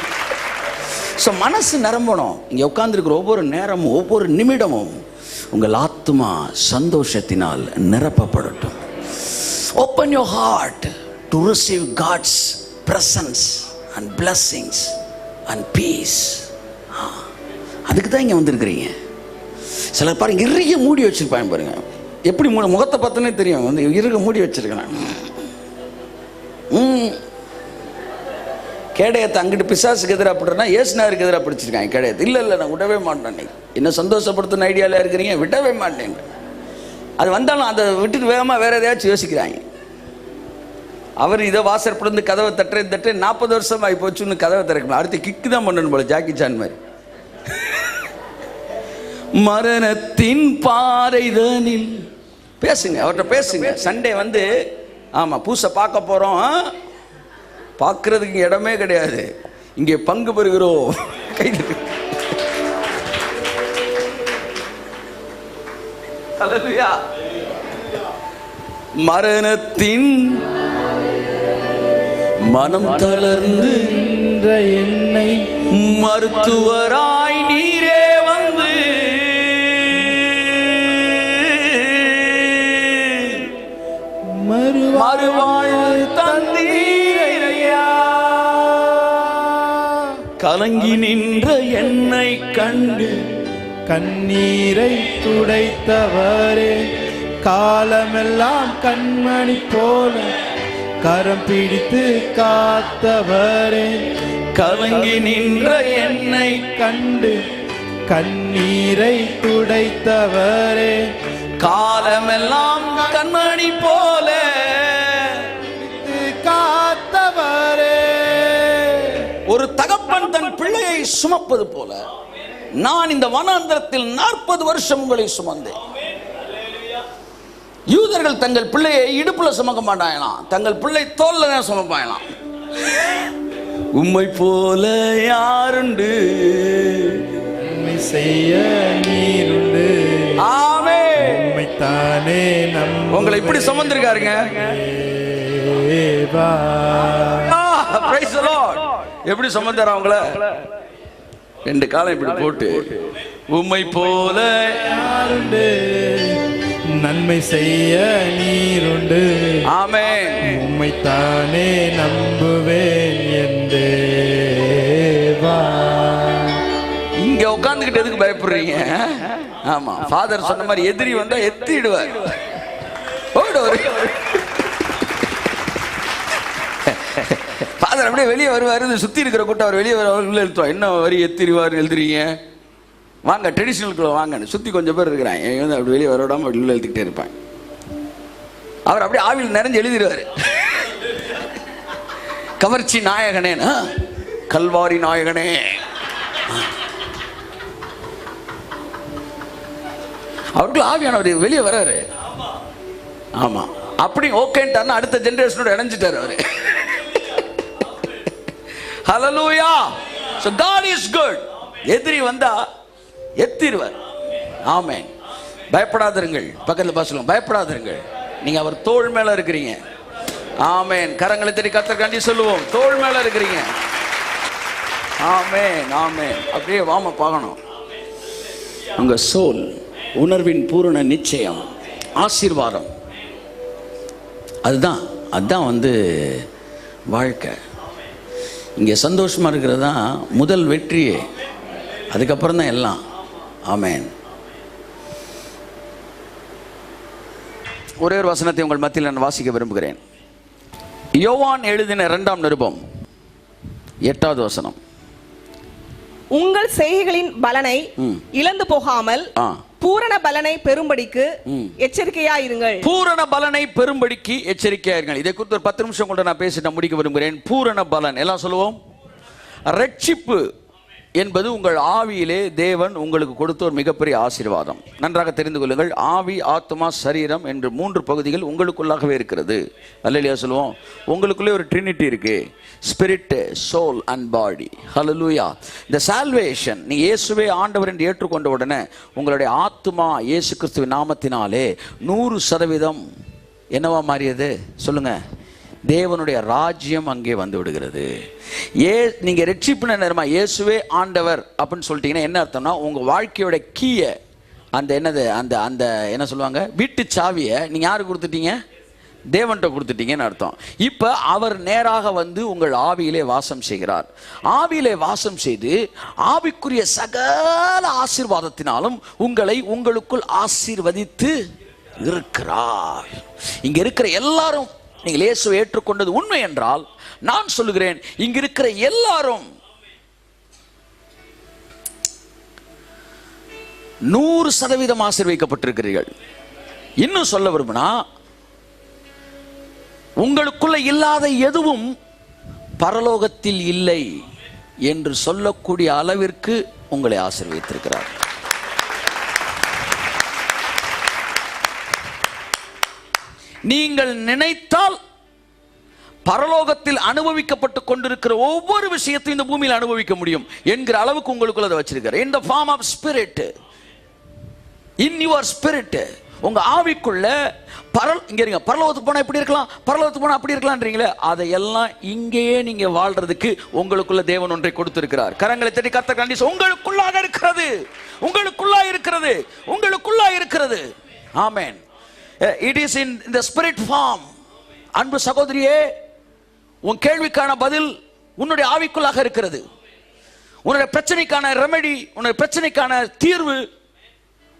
ஸோ மனசு நிரம்பணும். இங்கே உட்காந்துருக்கிற ஒவ்வொரு நேரமும் ஒவ்வொரு நிமிடமும் உங்கள் ஆத்மா சந்தோஷத்தினால் நிரப்பப்படட்டும். Open your heart to receive God's presence and blessings and peace. அதுக்கு தான் இங்கே வந்திருக்கிறீங்க. சிலர் பாருங்க இறுக மூடி வச்சிருப்பாங்க. பாருங்க எப்படி முகத்தை பார்த்தோன்னே தெரியும், வந்து இறுக மூடி வச்சிருக்கிறேன். கேடயத்தை அங்கிட்டு பிசாசுக்கு எதிராக படுறேன்னா ஏசுனாருக்கு எதிராக பிடிச்சிருக்காங்க கேடயத்தை. இல்லை இல்லை, நான் விடவே மாட்டேன். என்ன சந்தோஷப்படுத்தின ஐடியாவில் இருக்கிறீங்க, விடவே மாட்டேன். அது வந்தாலும் அதை விட்டுட்டு வேகமாக வேற எதையாச்சும் யோசிக்கிறாங்க. அவர் இதை வாசற்படிந்து கதவை தட்டு 40 வருஷம் ஆகி போச்சுன்னு கதவை திறக்கணும். அடுத்து கிக்கு தான் பண்ணணும் போல, ஜாக்கி சான் மாதிரி. மரணத்தின் பாறைதனில் பேசுங்க, அவர்கிட்ட பேசுங்க. சண்டே வந்து ஆமாம் பூசை பார்க்க போகிறோம். பார்க்கறதுக்கு இடமே கிடையாது, இங்கே பங்கு பெறுகிறோம். கைது. ஹல்லேலூயா. மரணத்தின் மனம் தளர்ந்து என்னை மருத்துவராய் நீரே வந்து மறுவாழ்வு தந்தீரையா. கலங்கி நின்ற என்னை கண்டு கண்ணீரை துடைத்தவரே, காலமெல்லாம் கண்மணி போல கரம் பிடித்து காத்தவரே, கலங்கி நின்ற என்னை கண்டு கண்ணீரை துடைத்தவரே, காலமெல்லாம் கண்மணி போல காத்தவரே. ஒரு தகப்பன் தன் பிள்ளையை சுமப்பது போல நான் இந்த வனாந்தரத்தில் 40 வருஷம் உங்களை சுமந்தேன். யூதர்கள் தங்கள் பிள்ளையை இடுப்புல சுமக்க மாட்டாங்களாம், தங்கள் பிள்ளை தோல்ல தான் சுமப்பாங்களாம். உம்மை போல யாருண்டு, உம்மை செய்ய நீருண்டு. ஆமென். உம்மைத்தானே உங்களை இப்படி சுமந்திருக்காருங்க. Praise the Lord. எப்படி சுமந்தாரா அவங்கள? 2 காலம் இப்படி போட்டு உம்மை போல யாருண்டு, நன்மை செய்ய நீருண்டு. ஆமென். உம்மைத்தானே நம்புவேன் என் தேவா. இங்க உட்கார்ந்துகிட்டு எதுக்கு பயப்படுறீங்க? ஆமா, ஃபாதர் சொன்ன மாதிரி எதிரி வந்தா எத்திடுவார். ஃபாதர் அப்படியே வெளியே வருவார், சுத்தி இருக்கிற கூட்டம் அவர் வெளியே வர உள்ள எழுத்துவோம். என்ன வரி எத்திடுவார் எழுதுறீங்க, வாங்க ட்ரெடிஷ்னலுக்குள்ள வாங்கன்னு சுத்தி கொஞ்சம் பேர் இருக்கிறாங்க. வந்து அப்படி வெளியே வர விடாம அப்படி உள்ள எழுதிக்கிட்டே இருப்பாங்க. அவர் அப்படியே ஆவியில் நிறைஞ்சு எழுதிடுவார், கவர்ச்சி நாயகனேன்னு. கல்வாரி நாயகனே. அவருக்குள்ள ஆவியானவர் வெளியே வர்றாரு. ஆமா, அப்படி ஓகேன்ட்டாருன்னா அடுத்த ஜெனரேஷனோட இணைஞ்சிட்டாரு அவரு. ஹல்லேலூயா. So God is good. எதிரி வந்தா எத்திருவார். ஆமென். பயப்படாதிருங்கள். பக்கத்துல பாசலும் பயப்படாதிருங்கள். நீங்க அவர் தோள் மேல இருக்கிறீங்க. ஆமென். கரங்களை தட்டி கர்த்தருக்காண்டி சொல்லுவோம், தோள் மேல இருக்கிறீங்க. ஆமென், ஆமென். அப்படியே வாம பார்க்கணும். உங்க சோல் உணர்வின் பூரண நிச்சயம், ஆசீர்வாதம், அதுதான் வந்து வாழ்க்கை. இங்கே சந்தோஷமாக இருக்கிறது தான் முதல் வெற்றியே, அதுக்கப்புறம் தான் எல்லாம். ஆமென். ஒரே ஒரு வசனத்தை உங்கள் மத்தியில் நான் வாசிக்க விரும்புகிறேன். யோவான் எழுதின 2ஆம் நிருபம் 8வது வசனம். உங்கள் செய்கைகளின் பலனை இழந்து போகாமல் பூரண பலனை பெறும்படிக்கு எச்சரிக்கையாயிருங்கள். பூரண பலனை பெறும்படிக்கு எச்சரிக்கையாயிருங்கள். இதை குறித்து ஒரு 10 நிமிஷம் கூட நான் பேசிட்டு முடிக்க விரும்புகிறேன். பூரண பலன் எல்லாம் சொல்லுவோம். ரட்சிப்பு என்பது உங்கள் ஆவியிலே தேவன் உங்களுக்கு கொடுத்த ஒரு மிகப்பெரிய ஆசீர்வாதம். நன்றாக தெரிந்து கொள்ளுங்கள். ஆவி, ஆத்மா, சரீரம் என்று 3 பகுதிகள் உங்களுக்குள்ளாகவே இருக்கிறது. அல்லேலூயா சொல்லுவோம். உங்களுக்குள்ளே ஒரு ட்ரினிட்டி இருக்கு, ஸ்பிரிட், சோல் அண்ட் பாடி. ஹல்லேலூயா. இந்த சால்வேஷன், நீ இயேசுவே ஆண்டவர் என்று ஏற்றுக்கொண்ட உடனே உங்களுடைய ஆத்மா இயேசு கிறிஸ்துவின் நாமத்தினாலே 100% என்னவா மாறியது சொல்லுங்க? தேவனுடைய ராஜ்யம் அங்கே வந்து விடுகிறது. நீங்க ரட்சிப்பு நேரமா இயேசுவே ஆண்டவர் அப்படின்னு சொல்லிட்டீங்கன்னா என்ன அர்த்தம்னா, உங்க வாழ்க்கையோட கீய அந்த என்னது அந்த அந்த என்ன சொல்லுவாங்க, வீட்டு சாவியை நீங்க யாருக்கு கொடுத்துட்டீங்க? தேவன்கிட்ட கொடுத்துட்டீங்கன்னு அர்த்தம். இப்ப அவர் நேராக வந்து உங்கள் ஆவியிலே வாசம் செய்கிறார். ஆவியிலே வாசம் செய்து ஆவிக்குரிய சகல ஆசீர்வாதத்தினாலும் உங்களுக்குள் ஆசீர்வதித்து இருக்கிறார். இங்க இருக்கிற எல்லாரும் நீங்கள் இயேசுவை ஏற்றுக்கொண்டது உண்மை என்றால், நான் சொல்லுகிறேன், இங்க இருக்கிற எல்லாரும் 100% ஆசீர்வதிக்கப்பட்டிருக்கிறீர்கள். இன்னும் சொல்ல விரும்பினா, உங்களுக்குள்ள இல்லாத எதுவும் பரலோகத்தில் இல்லை என்று சொல்லக்கூடிய அளவிற்கு உங்களை ஆசீர்வதித்திருக்கிறார். நீங்கள் நினைத்தால் பரலோகத்தில் அனுபவிக்கப்பட்டுக் கொண்டிருக்கிற ஒவ்வொரு விஷயத்தையும் இந்த பூமியில் அனுபவிக்க முடியும் என்கிற அளவுக்கு உங்களுக்குள்ள அதை வச்சிருக்கார். In the form of spirit, in your spirit, உங்க ஆவிக்குள்ள இங்க இருங்க. பரலோகத்துக்கு போனா இப்படி இருக்கலாம், பரலோகத்துக்கு போனா அப்படி இருக்கலாம்ன்றீங்களே, அதையெல்லாம் இங்கேயே நீங்க வாழ்றதுக்கு உங்களுக்குள்ள தேவன் ஒன்றை கொடுத்திருக்கிறார். கரங்களை தட்டி கர்த்தர் கண்டி உங்களுக்குள்ளாக இருக்கிறது, உங்களுக்குள்ளா இருக்கிறது, உங்களுக்குள்ளா இருக்கிறது. ஆமென். It is in the spirit form. அன்பு சகோதரியே, உன் கேள்விக்கான பதில் உன்னுடைய ஆவிக்குள்ளாக இருக்கிறது. உன்னுடைய பிரச்சனைக்கான ரெமெடி, உன்னுடைய பிரச்சனைக்கான தீர்வு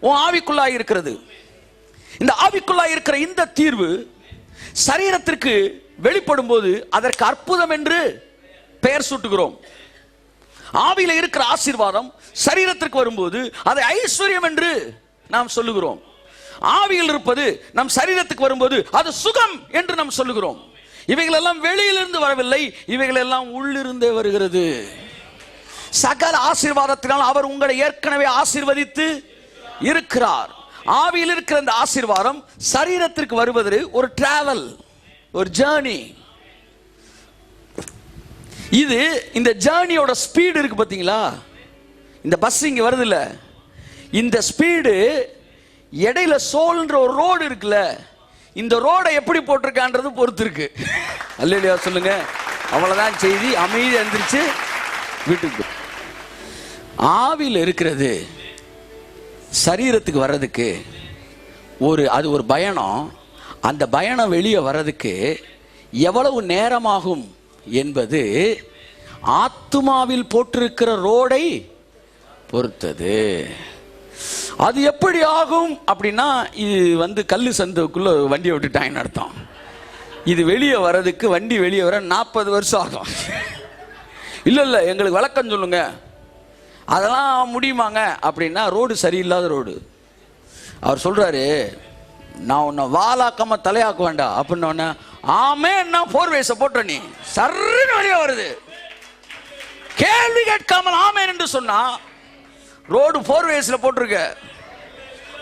உன் ஆவிக்குள்ளாக இருக்கிறது. இந்த ஆவிக்குள்ளாக இருக்கிற இந்த தீர்வு சரீரத்திற்கு வெளிப்படும் போது அதற்கு அற்புதம் என்று பெயர் சூட்டுகிறோம். ஆவியில இருக்கிற ஆசீர்வாதம் சரீரத்திற்கு வரும்போது அதை ஐஸ்வர்யம் என்று நாம் சொல்லுகிறோம். ஆவியில் இருப்பது நம் சரீரத்துக்கு வரும்போது அது சுகம் என்று நாம் சொல்லுகிறோம். இவைகள் எல்லாம் வெளியிலிருந்து வரவில்லை, இவைகள் எல்லாம் உள்ளிருந்தே வருகிறது. சகல ஆசீர்வாதத்தினால் அவர் உங்களை ஏற்கனவே ஆசீர்வதித்து இருக்கிறார். ஆவியில் இருக்கிற அந்த ஆசீர்வாதம் சரீரத்திற்கு வருவது ஒரு டிராவல், ஒரு ஜர்னி. இது இந்த ஜர்னியோட ஸ்பீடு இருக்கு பாத்தீங்களா? இந்த பஸ் இங்க வருது இல்ல, இந்த ஸ்பீடு இடையில சோல்ன்ற ஒரு ரோடு இருக்குல்ல, இந்த ரோடை எப்படி போட்டிருக்கான்றது பொறுத்து இருக்கு. அல்லேலூயா சொல்லுங்க. அவ்வளவுதான் செய்தி. அமைதி எந்திரிச்சு வீட்டுக்கு. ஆவியில் இருக்கிறது சரீரத்துக்கு வர்றதுக்கு அது ஒரு பயணம். அந்த பயணம் வெளியே வர்றதுக்கு எவ்வளவு நேரமாகும் என்பது ஆத்துமாவில் போட்டிருக்கிற ரோடை பொறுத்தது. அது எப்படி ஆகும் அப்படின்னா, இது கல்லு சந்துக்குள்ள வண்டியை விட்டுட்டாங்கன்னு அர்த்தம். இது வெளியே வர்றதுக்கு, வண்டி வெளியே வர 40 வருஷம் ஆகும். இல்லை எங்களுக்கு விளக்கம் சொல்லுங்க, அதெல்லாம் முடியுமாங்க அப்படின்னா, ரோடு சரியில்லாத ரோடு. அவர் சொல்றாரு, நான் உன்னை வாலாக்காம தலையாக்க வேண்டாம் அப்படின்ன, ஆமே நான் 4 வயசை போட்ட நீ சர்ன்னு வெளியே வருது. கேள்வி கேட்காமல் ஆமென் என்று சொன்னா, ரோடு 4 waysல போட்டிருக்க,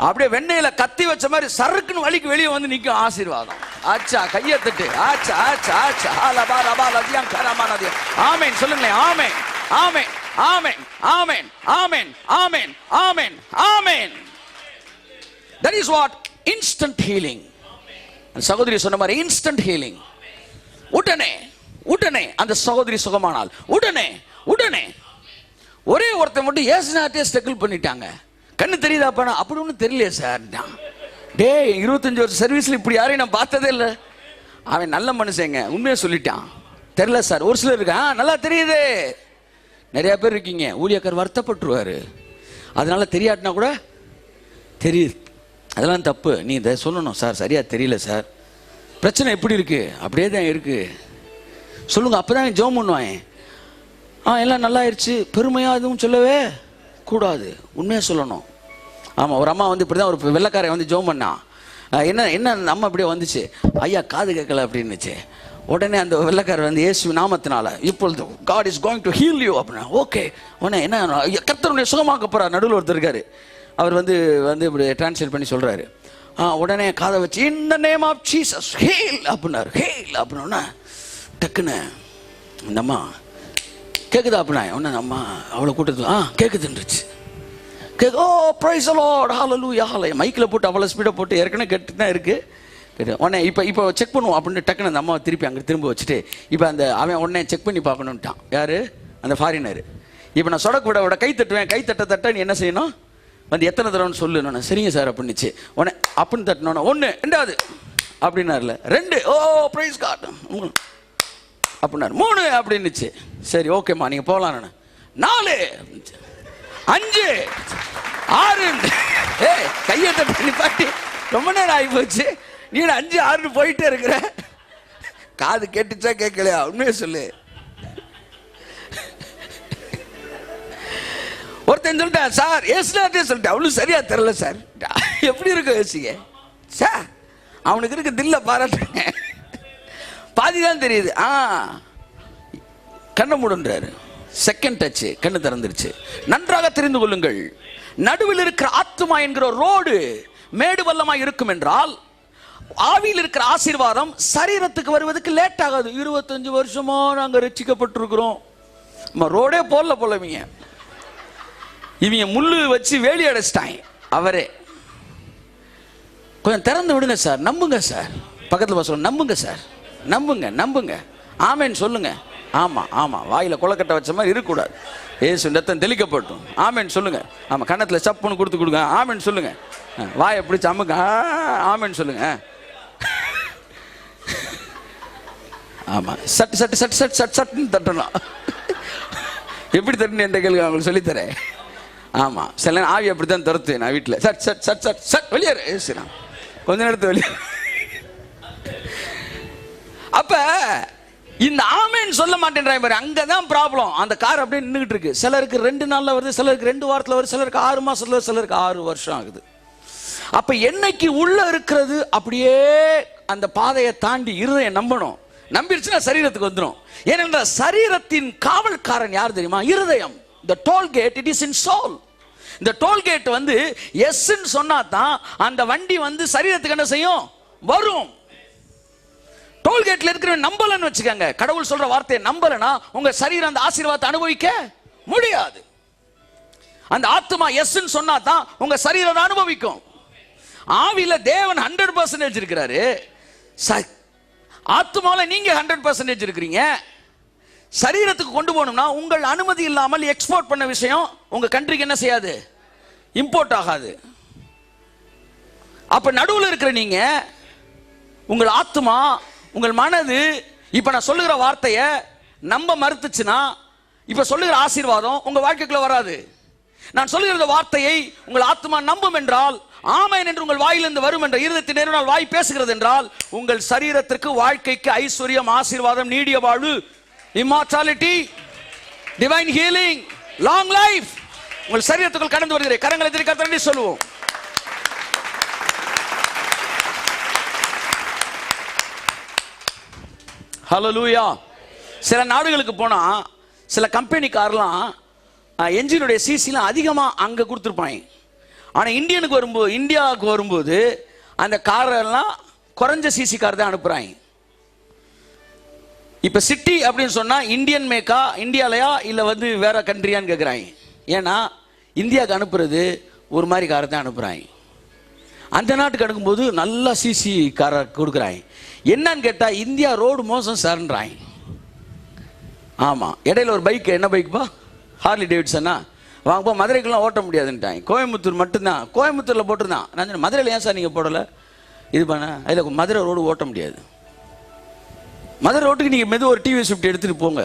அப்படியே வெண்ணையில கத்தி வச்ச மாதிரி சறுக்குன்னு வலிக்கு வெளியே வந்து நிற்கும் ஆசீர்வாதம். ஆச்சா, கையை தட்டு. ஆச்சா ஆச்சா ஆச்சா லபா லபா லதியம் கரமானதியம். ஆமென் சொல்லுங்களேன். ஆமென் ஆமென் ஆமென் ஆமென் ஆமென் ஆமென் ஆமென் ஆமென். That is what instant healing. சகோதரி சொன்ன மாதிரி instant healing. உடனே உடனே அந்த சகோதரி சுகமானால் உடனே உடனே. ஒரே ஒருத்தன் மட்டும் ஏசுனாட்டே ஸ்டெக்கிள் பண்ணிட்டாங்க. கண்ணு தெரியுதாப்பா? அப்படி ஒன்றும் தெரியலையே சார். டே 25 வருஷம் சர்வீஸில் இப்படி யாரையும் நான் பார்த்ததே இல்லை. அவன் நல்ல மனுஷங்க, உண்மையாக சொல்லிட்டான். தெரியல சார். ஒரு சிலர் இருக்கா, நல்லா தெரியுது. நிறைய பேர் இருக்கீங்க, ஊழியக்கார் வருத்தப்பட்டுருவார், அதனால தெரியாட்டினா கூட தெரியுது. அதெல்லாம் தப்பு. நீ இதை சொல்லணும், சார் சரியா தெரியல சார், பிரச்சனை எப்படி இருக்கு, அப்படியே தான் இருக்கு சொல்லுங்க, அப்பதான் ஜெபம் பண்ணுவான். எல்லாம் நல்லா ஆயிடுச்சு. பெருமையா எதுவும் சொல்லவே கூடாது, உண்மையாக சொல்லணும். ஆமாம், ஒரு அம்மா வந்து இப்படி தான் ஒரு வெள்ளைக்காரை வந்து ஜெபம் பண்ணான். என்ன அம்மா அப்படியே வந்துச்சு, ஐயா காது கேட்கல அப்படின்னுச்சு. உடனே அந்த வெள்ளைக்காரர் வந்து இயேசு நாமத்தினால இப்பொழுது God is going to heal you அப்படின்னா. ஓகே, உடனே என்ன கர்த்தருடைய சுகமாக்க போறார். நடுவில் ஒருத்தர் இருக்காரு, அவர் வந்து இப்படி டிரான்ஸ்லேட் பண்ணி சொல்றாரு. உடனே காதை வச்சு in the name of Jesus heal அப்படின்னாரு. ஹீல் அப்படின்னா டக்குன்னு இந்த அம்மா கேட்குதா அப்படின்னா ஒன்று அம்மா அவ்வளோ கூட்டத்தில் கேட்குதுன்றுச்சு. ஓ பிரைஸ் தி லார்ட் ஹல்லேலூயா ஹல்லேலூயா. மைக்கில் போட்டு அவ்வளோ ஸ்பீடாக போட்டு ஏற்கனவே கேட்டு தான் இருக்குது. உடனே இப்போ செக் பண்ணுவோம் அப்படின்னு டக்குன்னு அந்த அம்மா திருப்பி அங்கே திரும்ப வச்சுட்டு இப்போ அந்த அவன் உடனே செக் பண்ணி பார்க்கணுன்ட்டான். யார்? அந்த ஃபாரினர். இப்போ நான் சொடக்கு விட கை தட்டுவேன், கை தட்ட நீ என்ன செய்யணும், வந்து எத்தனை தடவைன்னு சொல்லு. நான் சரிங்க சார் அப்படின்னுச்சு. உடனே அப்படின்னு தட்டினோன்னா 1 2 அப்படின்னாருல 2 ஓ பிரைஸ் காட் அப்படின்னாரு 3 அப்படின்னுச்சு. சரி ஓகேம்மா நீங்கள் போகலாம். நான் 4 5 6 கையை தட்டி நிப்பாட்டி ரொம்ப நேரம் ஆகி போச்சு. நீ 5 6 போயிட்டே இருக்கிற. காது கேட்டுச்சா கேட்கலையா? உண்மையை சொல்லு. ஒருத்தன் சொல்லிட்டேன், சார் ஏசுனாட்டே சொல்லிட்டேன், அவளும் சரியா தெரியல சார். எப்படி இருக்கும் யோசிக்க சார், அவனுக்கு இருக்க தில்ல பாராட்டுங்க, பாதிதான் தெரியுது. கண்ணை மூடுன்றாரு. செகண்ட் டச், கண்ணு திறந்துருச்சு. நன்றாக தெரிந்து கொள்ளுங்கள், நடுவில் இருக்கிற ஆத்துமா என்கிற ரோடு மேடு பள்ளமாய் இருக்கும் என்றால் ஆவியில் இருக்கிற ஆசீர்வாதம் சரீரத்துக்கு வருவதற்கு லேட் ஆகாது. 25 வருஷமா நாங்க ரட்சிக்கப்பட்டிருக்கிறோம், ரோடே போல இவங்க முள்ளு வச்சு வேலி அடைச்சிட்டாங்க. அவரே கொஞ்சம் திறந்து விடுங்க சார், நம்புங்க சார். பக்கத்தில் சொல்லுங்க, நம்புங்க சார், நம்புங்க ஆமேன்னு சொல்லுங்க. ஆமா வாயில கொலக்கட்டை வச்ச மாதிரி இருக்கக்கூடாது. ஏசு ரத்தம் தெளிக்கப்பட்டும். ஆமேன்னு சொல்லுங்க. ஆமா, கன்னத்தில் சப்புன்னு கொடுங்க. ஆமேன்னு சொல்லுங்க. வாயை பிடிச்சி அம்முங்க. ஆமேன்னு சொல்லுங்க. ஆமா, சட்டுன்னு தட்டணும். எப்படி தட்டுன்னு என்ற கேள்வி அவங்களுக்கு சொல்லித்தரேன். ஆமா, சில ஆவி அப்படித்தான் துரத்து. நான் வீட்டில் சட் வெளியேறு ஏசுனா கொஞ்ச நேரத்து வெளியே. அப்ப இந்த ஆமேன்னு சொல்ல மாட்டேன்றாங்க பாரு, அங்கதான் ப்ராப்ளம். அந்த கார் அப்படியே நின்றுட்டு இருக்கு. சிலருக்கு 2 நாள்ல வருது, சிலருக்கு 2 வாரத்தில் வருது, சிலருக்கு 6 மாசத்துல, சிலருக்கு 6 வருஷம் ஆகுது. அப்ப என்னைக்கு உள்ள இருக்கிறது அப்படியே அந்த பாதையை தாண்டி இருதயம் நம்பணும். நம்பிருச்சுன்னா சரீரத்துக்கு வந்துடும். ஏனென்றால் சரீரத்தின் காவல்காரன் யார் தெரியுமா? இருதயம். The toll gate, it is in soul. இந்த டோல்கேட் வந்து எஸ்ன்னு சொன்னா தான் அந்த வண்டி வந்து சரீரத்துக்கு என்ன செய்யும்? வரும். டோல்கேட்ல இருக்கிற நம்பலன்னு வச்சுக்கோங்க, கடவுள் சொல்ற வார்த்தையை நம்பலனா உங்க சரீரம் அந்த ஆசீர்வாதத்தை அனுபவிக்க முடியாது. அந்த ஆத்மா எஸ்ன்னு சொன்னா தான் உங்க சரீரம் அனுபவிக்கும். ஆவியில தேவன் 100% இருக்கிறாரு, ஆத்மால நீங்க 100% இருக்கிறீங்க. சரீரத்துக்கு கொண்டு போகணும்னா உங்கள் அனுமதி இல்லாமல் எக்ஸ்போர்ட் பண்ண விஷயம் உங்க கண்ட்ரிக்கு என்ன செய்யாது? இம்போர்ட் ஆகாது. அப்ப நடுவில் இருக்கிற நீங்க, உங்கள் ஆத்மா, உங்கள் மனது இப்ப நான் சொல்லுகிற வார்த்தையை நம்ப மறுத்துச்சுன்னா இப்ப சொல்லுகிற ஆசீர்வாதம் உங்க வாழ்க்கைக்குள்ள வராது. நான் சொல்லுகிற வார்த்தையை உங்கள் ஆத்மா நம்பும் என்றால், ஆமென் என்று உங்கள் வாயிலிருந்து வரும் என்ற இருதயத்தின் நேர்னால் வாய் பேசுகிறது என்றால், உங்கள் சரீரத்திற்கு, வாழ்க்கைக்கு ஐஸ்வர்யம், ஆசீர்வாதம், நீடிய வாழ்வு, immortality, divine healing, long life உங்கள் சரீரத்துக்குள் கடந்து வருகிறேன். கரங்களை திருக்க தட்டி சொல்லுவோம். ஹல்லேலூயா. சில நாடுகளுக்கு போனா சில கம்பெனி கார்லாம் என்ஜினுடைய சிசிலாம் அதிகமாக அங்கே கொடுத்துருப்பாங்க. ஆனால் இந்தியாவுக்கு வரும்போது அந்த காரெல்லாம் குறைஞ்ச சிசி கார் தான் அனுப்புகிறாங்க. இப்போ சிட்டி அப்படின்னு சொன்னால் இந்தியன் மேக்கா, இந்தியாலையா இல்லை வந்து வேற கண்ட்ரியான்னு கேட்குறாங்க. ஏன்னா இந்தியாவுக்கு அனுப்புறது ஒரு மாதிரி காரை தான் அனுப்புகிறாங்க. அந்த நாட்டுக்கு அனுப்பும்போது நல்லா சிசி காரை கொடுக்குறாங்க. என்னன்னு கேட்டால் இந்தியா ரோடு மோசம் சார்ன்றாங்க. ஆமாம், இடையில ஒரு பைக், என்ன பைக்குப்பா, ஹார்லி டேவிட்சனா வாங்கப்பா, மதுரைக்கெல்லாம் ஓட்ட முடியாதுன்ட்டாங்க. கோயம்புத்தூர் மட்டும்தான், கோயம்புத்தூரில் போட்டிருந்தான். நான் சொன்னேன் மதுரையில் ஏன் சார் நீங்கள் போடலை, இது பண்ண அதில் மதுரை ரோடு ஓட்ட முடியாது. மதுரை ரோட்டுக்கு நீங்கள் மெது ஒரு டிவி ஸ்விஃப்ட் எடுத்துகிட்டு போங்க,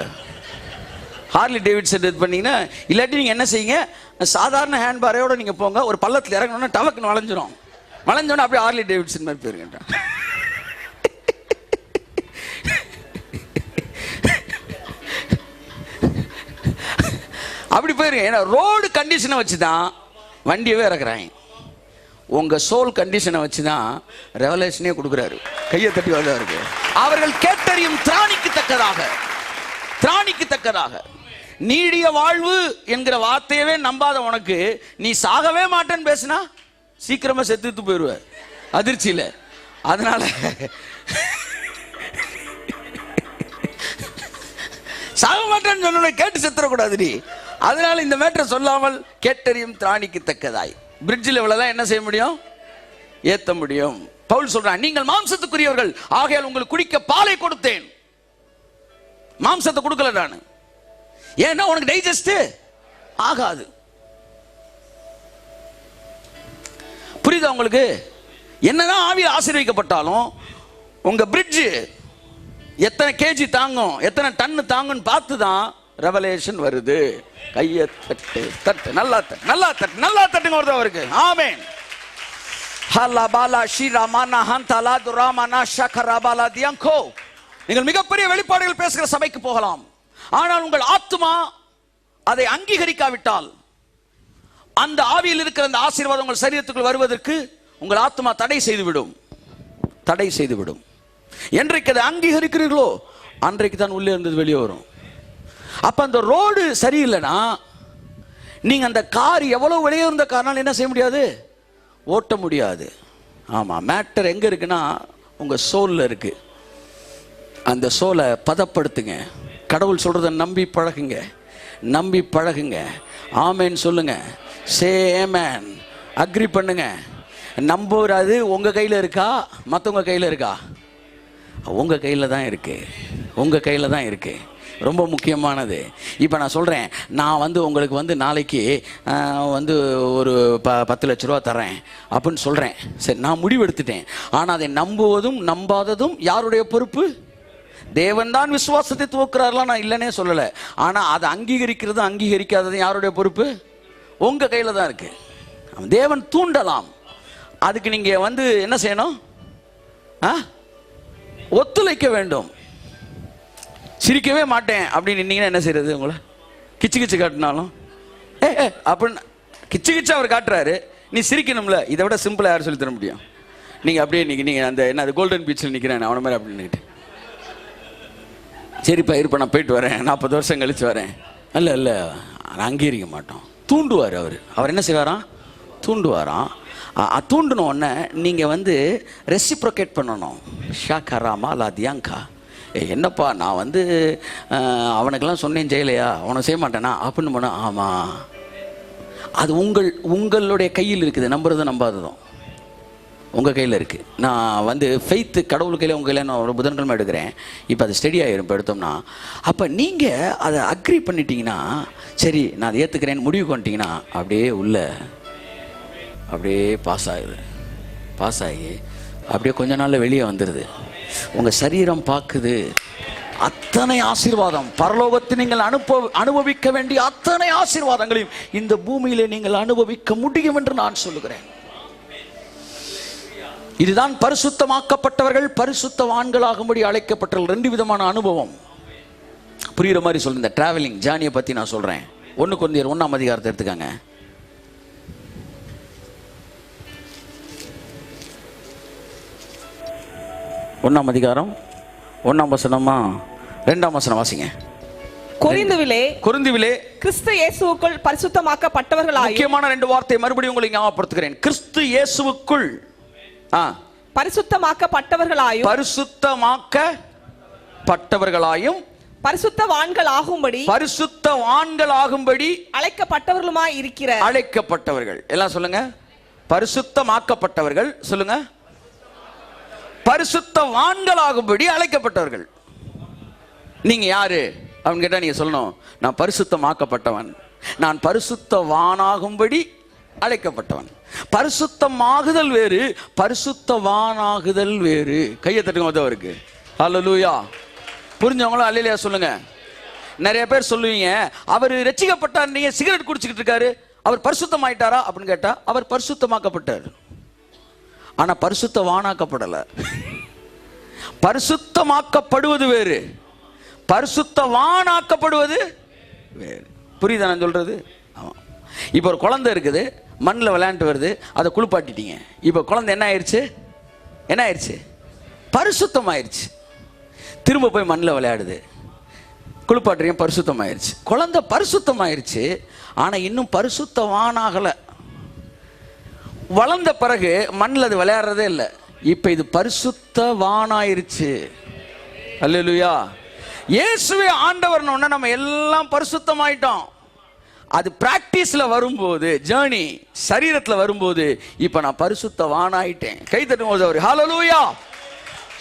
ஹார்லி டேவிட்சன் இது பண்ணீங்கன்னா. இல்லாட்டி நீங்கள் என்ன செய்யுங்க, சாதாரண ஹேண்ட் பாரையோடு நீங்கள் போங்க, ஒரு பள்ளத்தில் இறங்கணுன்னா டவக்குன்னு வளைஞ்சிரும், வளைஞ்சோன்னா அப்படியே ஹார்லி டேவிட்சன் மாதிரி போயிருங்கன்றான். அப்படி போயிருங்க. ஏன்னா ரோடு கண்டிஷனை வச்சு தான் வண்டியவே இறக்குறாங்க. உங்கள் சோல் கண்டிஷனை வச்சு தான் ரெவலேஷனே கொடுக்குறாரு. கையை தட்டி வருவாருக்கு. அவர்கள் கேட்டறியும் திராணிக்கு தக்கதாக நீடிய வாழ்வு என்கிற வார்த்தையவே நம்பாத உனக்கு நீ சாகவே மாட்டேன்னு பேசினா சீக்கிரமா செத்துட்டு போயிடுவ அதிர்ச்சியில். அதனால சாக மாட்டேன்னு சொன்ன கேட்டு செத்துறக்கூடாது நீ. அதனால இந்த மேட்டரை சொல்லாமல் கேட்டறியும் திராணிக்கு தக்கதாய் பிரிட்ஜில் இவ்வளவுதான் என்ன செய்ய முடியும், ஏத்த முடியும். பவுல் சொல்றான், நீங்கள் மாம்சத்துக்குரியவர்கள் ஆகையால் உங்களுக்கு குடிக்க பாலை கொடுத்தேன், மாம்சத்தை கொடுக்கல நான். ஏன்னா உனக்கு டைஜஸ்ட் ஆகாது. புரியுதா உங்களுக்கு? என்னதான் ஆவியில் ஆசீர்வதிக்கப்பட்டாலும் உங்க பிரிட்ஜ் எத்தனை கேஜி தாங்கும், எத்தனை டன்னு தாங்கும்னு பார்த்து தான் ரெவலேஷன் வருது. கையை தட்டு தட்டு, நல்லா தட்டு, நல்லா தட்டு, நல்லா தட்டுங்க வருது அவருக்கு. ஆமென். நீங்கள் மிகப்பெரிய வெளிப்பாடுகள் பேசுகிற சபைக்கு போகலாம், ஆனால் உங்கள் ஆத்துமா அதை அங்கீகரிக்காவிட்டால் அந்த ஆவியில் இருக்கிற அந்த ஆசீர்வாதம் உங்கள் சரீரத்துக்குள் வருவதற்கு உங்கள் ஆத்துமா தடை செய்துவிடும். என்றைக்கு அதை அங்கீகரிக்கிறீர்களோ அன்றைக்கு தான் உள்ளே இருந்தது வெளியே வரும். அப்ப அந்த ரோடு சரியில்லைன்னா நீங்க அந்த கார் எவ்வளவு வெளியே இருந்த காரணம் என்ன செய்ய முடியாது, ஓட்ட முடியாது. ஆமா, மேட்டர் எங்க இருக்குன்னா உங்க சோல்ல இருக்கு. அந்த சோலை பதப்படுத்துங்க. கடவுள் சொல்றதை நம்பி பழகுங்க. ஆமேன் சொல்லுங்க. சே ஆமென். அக்ரி பண்ணுங்க. நம்புறது உங்க கையில இருக்கா, மற்றவங்க கையில இருக்கா? உங்க கையில தான் இருக்கு. ரொம்ப முக்கியமானது. இப்போ நான் சொல்கிறேன், நான் வந்து உங்களுக்கு வந்து நாளைக்கு வந்து ஒரு 10 லட்ச ரூபா தரேன் அப்படின்னு சொல்கிறேன். சரி, நான் முடிவெடுத்துட்டேன். ஆனால் அதை நம்புவதும் நம்பாததும் யாருடைய பொறுப்பு? தேவன் தான் விசுவாசத்தை துவக்கிறாரெலாம் நான் இல்லைன்னே சொல்லலை. ஆனால் அதை அங்கீகரிக்கிறதும் அங்கீகரிக்காததும் யாருடைய பொறுப்பு? உங்கள் கையில் தான் இருக்குது. தேவன் தூண்டலாம். அதுக்கு நீங்கள் வந்து என்ன செய்யணும்? ஒத்துழைக்க வேண்டும். சிரிக்கவே மாட்டேன் அப்படின்னு நின்னீங்கன்னா என்ன செய்யறது? உங்களை கிச்சு காட்டினாலும் அப்படின்னு கிச்சு அவர் காட்டுறாரு, நீ சிரிக்கணும்ல. இதை விட சிம்பிளா யார் சொல்லி தர முடியும்? நீங்க அப்படியே நீங்க அந்த என்ன அது கோல்டன் பீச்சில் நிற்கிறேன் அவன மாதிரி அப்படின்னு சரிப்பா இருப்பா நான் போயிட்டு வரேன், 40 வருஷம் கழிச்சு வரேன். இல்லை அங்கீகரிக்க மாட்டோம். தூண்டுவார் அவர் என்ன செய்வாராம்? தூண்டுவாராம். தூண்டின உடனே நீங்கள் வந்து ரெசிப்ரோகேட் பண்ணணும். ஷாக்கராமா லாதியாங்கா, என்னப்பா நான் வந்து அவனுக்கெல்லாம் சொன்னேன் செய்யலையா, அவனை செய்ய மாட்டேனா அப்படின்னு பண்ண. ஆமாம், அது உங்களுடைய கையில் இருக்குது. நம்புறதும் நம்பாததும் உங்கள் கையில் இருக்குது. நான் வந்து ஃபெய்த்து கடவுள் கையில் உங்கள் கையில் நான் ஒரு புதன்கிழமை எடுக்கிறேன். இப்போ அது ஸ்டடி ஆகிரும். இப்போ எடுத்தோம்னா அப்போ நீங்கள் அதை அக்ரி பண்ணிட்டீங்கன்னா, சரி நான் அதை ஏற்றுக்கிறேன்னு முடிவுக்கு வந்துட்டிங்கன்னா அப்படியே பாஸ் ஆகி அப்படியே கொஞ்ச நாளில் வெளியே வந்துடுது. உங்கள் சரீரம் பார்க்குது அத்தனை ஆசீர்வாதம். பரலோகத்தில் நீங்கள் அனுபவிக்க வேண்டிய அத்தனை ஆசீர்வாதங்களையும் இந்த பூமியிலே நீங்கள் அனுபவிக்க முடியும் என்று நான் சொல்லுகிறேன். இதுதான் பரிசுத்தமாக்கப்பட்டவர்கள் பரிசுத்தவான்களாகும்படி அழைக்கப்பட்டவர்கள். 2 விதமான அனுபவம். புரியுற மாதிரி சொல்லுங்க. இந்த டிராவலிங் ஜேர்னியை பற்றி நான் சொல்கிறேன். 1 கொரிந்தியர் 1ஆம் அதிகாரத்தை எடுத்துக்காங்க. 1ஆம் அதிகாரம் 1ஆம் வசனமா 2ஆம் வசனம் வாசிங்க. கொரிந்துவிலே கிறிஸ்து இயேசுவுக்குள் பரிசுத்தமாக்கப்பட்டவர்களாயும். முக்கியமான 2 வார்த்தை மறுபடியும் உங்களுக்கு ஞாபகப்படுத்துகிறேன். கிறிஸ்து இயேசுவுக்குள் பரிசுத்தமாக்கப்பட்டவர்களாயும் பரிசுத்தவான்களாகும்படி அழைக்கப்பட்டவர்களுமாய் இருக்கிற. அழைக்கப்பட்டவர்கள் எல்லாம் சொல்லுங்க. பரிசுத்தமாக்கப்பட்டவர்கள் சொல்லுங்க. பரிசுத்தவான்களாகும்படி அழைக்கப்பட்டவர்கள். நீங்க யாரு அப்படின்னு கேட்டா நீங்க சொல்லணும், நான் பரிசுத்தமாக்கப்பட்டவன், நான் பரிசுத்தவானாகும்படி அழைக்கப்பட்டவன். பரிசுத்தமாகுதல் வேறு, பரிசுத்தவானாகுதல் வேறு. கையை தட்டுங்க அவருக்கு. ஹல்லேலூயா. புரிஞ்சவங்களும் அல்லேலூயா சொல்லுங்க. நிறைய பேர் சொல்லுவீங்க, அவர் ரட்சிக்கப்பட்டார், நீங்க சிகரெட் குடிச்சுக்கிட்டு இருக்காரு, அவர் பரிசுத்தமாயிட்டாரா அப்படின்னு கேட்டா அவர் பரிசுத்தமாக்கப்பட்டார், ஆனா பரிசுத்தவானாக்கப்படல. பரிசுத்தமாக்கப்படுவது வேறு, பரிசுத்தவானாக்கப்படுவது வேறு. புரியுதா நான் சொல்றது? ஆமா. இப்போ ஒரு குழந்தை இருக்குது, மண்ணில் விளையாண்டு வருது, அதை குளிப்பாட்டிட்டீங்க. இப்போ குழந்தை என்ன ஆயிடுச்சு? பரிசுத்தமாயிருச்சு. திரும்ப போய் மண்ணில் விளையாடுது, குளிப்பாட்டுறீங்க, பரிசுத்தமாயிருச்சு. குழந்தை பரிசுத்தமாயிருச்சு, ஆனா இன்னும் பரிசுத்தவானாகலை. வளர்ந்த பிறகு மண்ணில் அது விளையாடுறதே இல்லை. இப்போ இது பரிசுத்தவானாயிருச்சு. அல்லேலூயா. இயேசுவே ஆண்டவர்னு நம்ம எல்லாம் பரிசுத்தமாயிட்டோம். அது பிராக்டிஸ்ல வரும்போது, ஜேர்னி சரீரத்தில் வரும்போது, இப்போ நான் பரிசுத்தவானாயிட்டேன். கை தட்டும்போது அவர் ஹல்லேலூயா.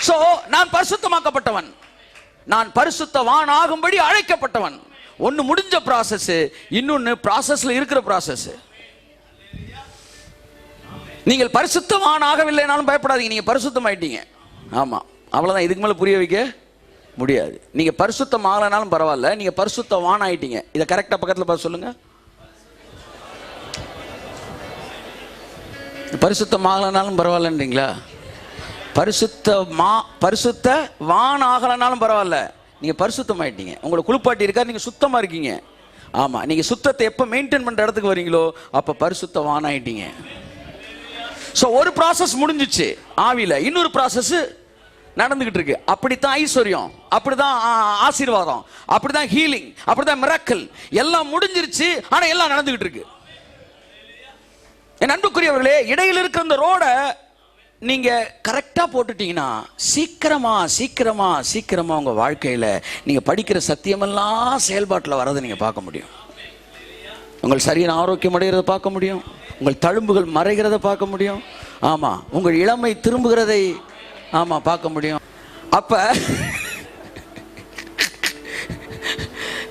சோ நான் பரிசுத்தமாக்கப்பட்டவன், நான் பரிசுத்தவானாகும்படி அழைக்கப்பட்டவன். ஒன்னு முடிஞ்ச ப்ராசஸ், இன்னொன்னு ப்ராசஸ்ல இருக்கிற ப்ராசஸ். நீங்கள் பரிசுத்தவானாகவில்லைனாலும் பயப்படாதீங்க, நீங்க பரிசுத்தமாயிட்டீங்க. ஆமா, அவ்வளவுதான். இதுக்கு மேல புரிய வைக்க முடியாது. நீங்க பரிசுத்தமாகலனாலும் பரவாயில்ல, நீங்க பரிசுத்தவான் ஆயிட்டீங்க. இதை கரெக்டா பக்கத்துல பார்த்து சொல்லுங்க. பரிசுத்தமாகலனாலும் பரவாயில்லன்றீங்களா? பரிசுத்தவான் ஆகலனாலும் பரவாயில்ல, நீங்க பரிசுத்தமாயிட்டீங்க. உங்களை குளிப்பாட்டி இருக்காரு, நீங்க சுத்தமா இருக்கீங்க. ஆமா, நீங்க சுத்தத்தை எப்ப மெயின்டைன் பண்ற இடத்துக்கு வரீங்களோ அப்ப பரிசுத்தவான் ஆயிட்டீங்க. சோ ஒரு ப்ராசஸ் முடிஞ்சிச்சு ஆவியில, இன்னொரு ப்ராசஸ் நடந்துகிட்டு இருக்கு. அப்படித்தான் ஐஸ்வர்யம், அப்படிதான் ஆசீர்வாதம், அப்படிதான் ஹீலிங், அப்படிதான் மிராக்கிள், எல்லாம் முடிஞ்சிருச்சு. ஆனா எல்லாம் நடந்துகிட்டு இருக்கு. என் அன்புக்குரியவர்களே, இடையில இருக்கிற அந்த ரோட நீங்க கரெக்டா போட்டுட்டீங்கன்னா சீக்கிரமா சீக்கிரமா சீக்கிரமா உங்க வாழ்க்கையில நீங்க படிக்கிற சத்தியமெல்லாம் செயல்பாட்டில் வரதை நீங்க பார்க்க முடியும். உங்கள் சரீரம் ஆரோக்கியம் அடைகிறத பார்க்க முடியும், உங்கள் தழும்புகள் மறைகிறத பார்க்க முடியும். ஆமா, உங்கள் இளமை திரும்புகிறதை ஆமா பார்க்க முடியும். அப்ப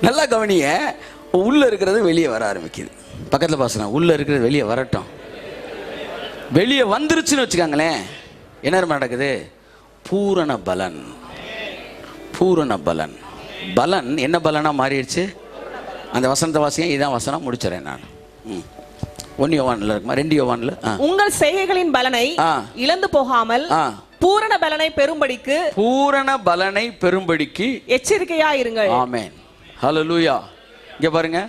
நல்லா கவனிய, உள்ள இருக்கிறது வெளியே வர ஆரம்பிக்குது. பக்கத்துல பாசன, உள்ள இருக்கிறது வெளியே வரட்டும். வெளியே வந்துருச்சுன்னு வச்சுக்காங்களேன், என்ன நடக்குது? பூரண பலன். பூரண பலன். பலன் என்ன பலனா மாறிடுச்சு? அந்த வசனத்தை வாசிங்க, இதான் வசனம், முடிச்சிடறேன் நான். 1 யோவான்ல இருக்குமா, 2 யோவான்ல, உங்கள் செய்கைகளின் பலனை இழந்து போகாமல் பூரண பலனை பெறும்படிக்கு, பூரண பலனை பெறும்படிக்கு எச்சரிக்கையா இருங்கள். ஆமென். ஹல்லேலூயா. இங்க பாருங்க,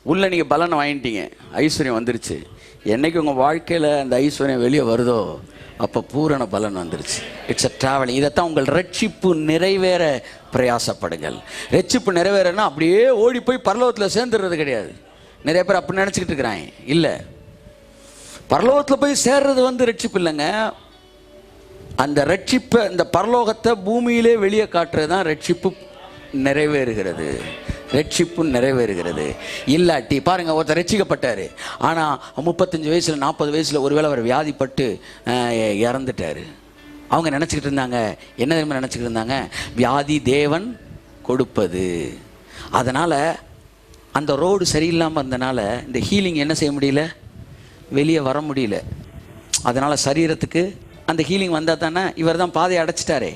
உள்ள நீங்க பலனை வாங்கிட்டீங்க, ஐஸ்வர்யம் வந்துருச்சு. என்னைக்கு உங்க வாழ்க்கையில அந்த ஐஸ்வர்யம் வெளியே வருதோ அப்ப பூரண பலன் வந்துருச்சு. It's a travelling. இதைத்தான் உங்கள் ரட்சிப்பு நிறைவேற பிரயாசப்படுங்கள். ரட்சிப்பு நிறைவேறனா அப்படியே ஓடி போய் பரலோகத்தில் சேர்ந்துடுறது கிடையாது. நிறைய பேர் அப்படி நினைச்சுக்கிட்டு இருக்கிறாங்க. இல்ல, பரலோகத்தில் போய் சேர்றது ரட்சிப்பு இல்லைங்க. அந்த ரட்சிப்பை, இந்த பரலோகத்தை பூமியிலே வெளியே காட்டுறது தான் ரட்சிப்பு நிறைவேறுகிறது. ரட்சிப்பு நிறைவேறுகிறது. இல்லாட்டி பாருங்க, ஒருத்தர் ரட்சிக்கப்பட்டாரு, ஆனா 35 வயசுல 40 வயசுல ஒருவேளை அவர் வியாதிப்பட்டு இறந்துட்டாரு. அவங்க நினைச்சுக்கிட்டு இருந்தாங்க, என்ன தெரியுமா நினைச்சுக்கிட்டு இருந்தாங்க? வியாதி தேவன் கொடுப்பது. அதனால அந்த ரோடு சரியில்லாமல் இருந்தனால இந்த ஹீலிங் என்ன செய்ய முடியல, வெளியே வர முடியல. அதனால சரீரத்துக்கு அந்த ஹீலிங் வந்தா தானே. இவர் தான் பாதையை அடைச்சிட்டாரே.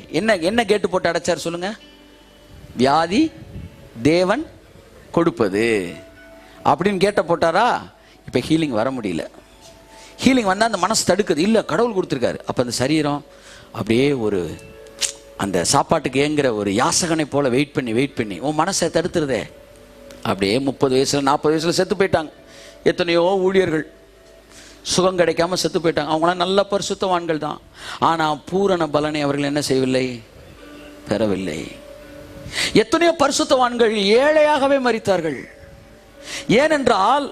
என்ன கேட்டு போட்டு அடைச்சார் சொல்லுங்க? வியாதி தேவன் கொடுப்பது அப்படின்னு கேட்ட போட்டாரா? இப்ப ஹீலிங் வர முடியல. ஹீலிங் வந்தா அந்த மனசு தடுக்குது. இல்ல, கடவுள் கொடுத்துருக்காரு. அப்ப அந்த சரீரம் அப்படியே ஒரு அந்த சாப்பாட்டுக்கு ஏங்குற ஒரு யாசகனை போல வெயிட் பண்ணி உன் மனசை தடுத்துருதே. அப்படியே 30 வயசுல 40 வயசுல செத்து போயிட்டாங்க. எத்தனையோ ஊழியர்கள் சுகம் கிடைக்காம செத்து போயிட்டாங்க. அவங்களாம் நல்ல பரிசுத்தவான்கள் தான். ஆனா பூரண பலனை அவர்கள் என்ன செய்யவில்லை, பெறவில்லை. எத்தனையோ பரிசுத்தவான்கள் ஏழையாகவே மரித்தார்கள். ஏனென்றால்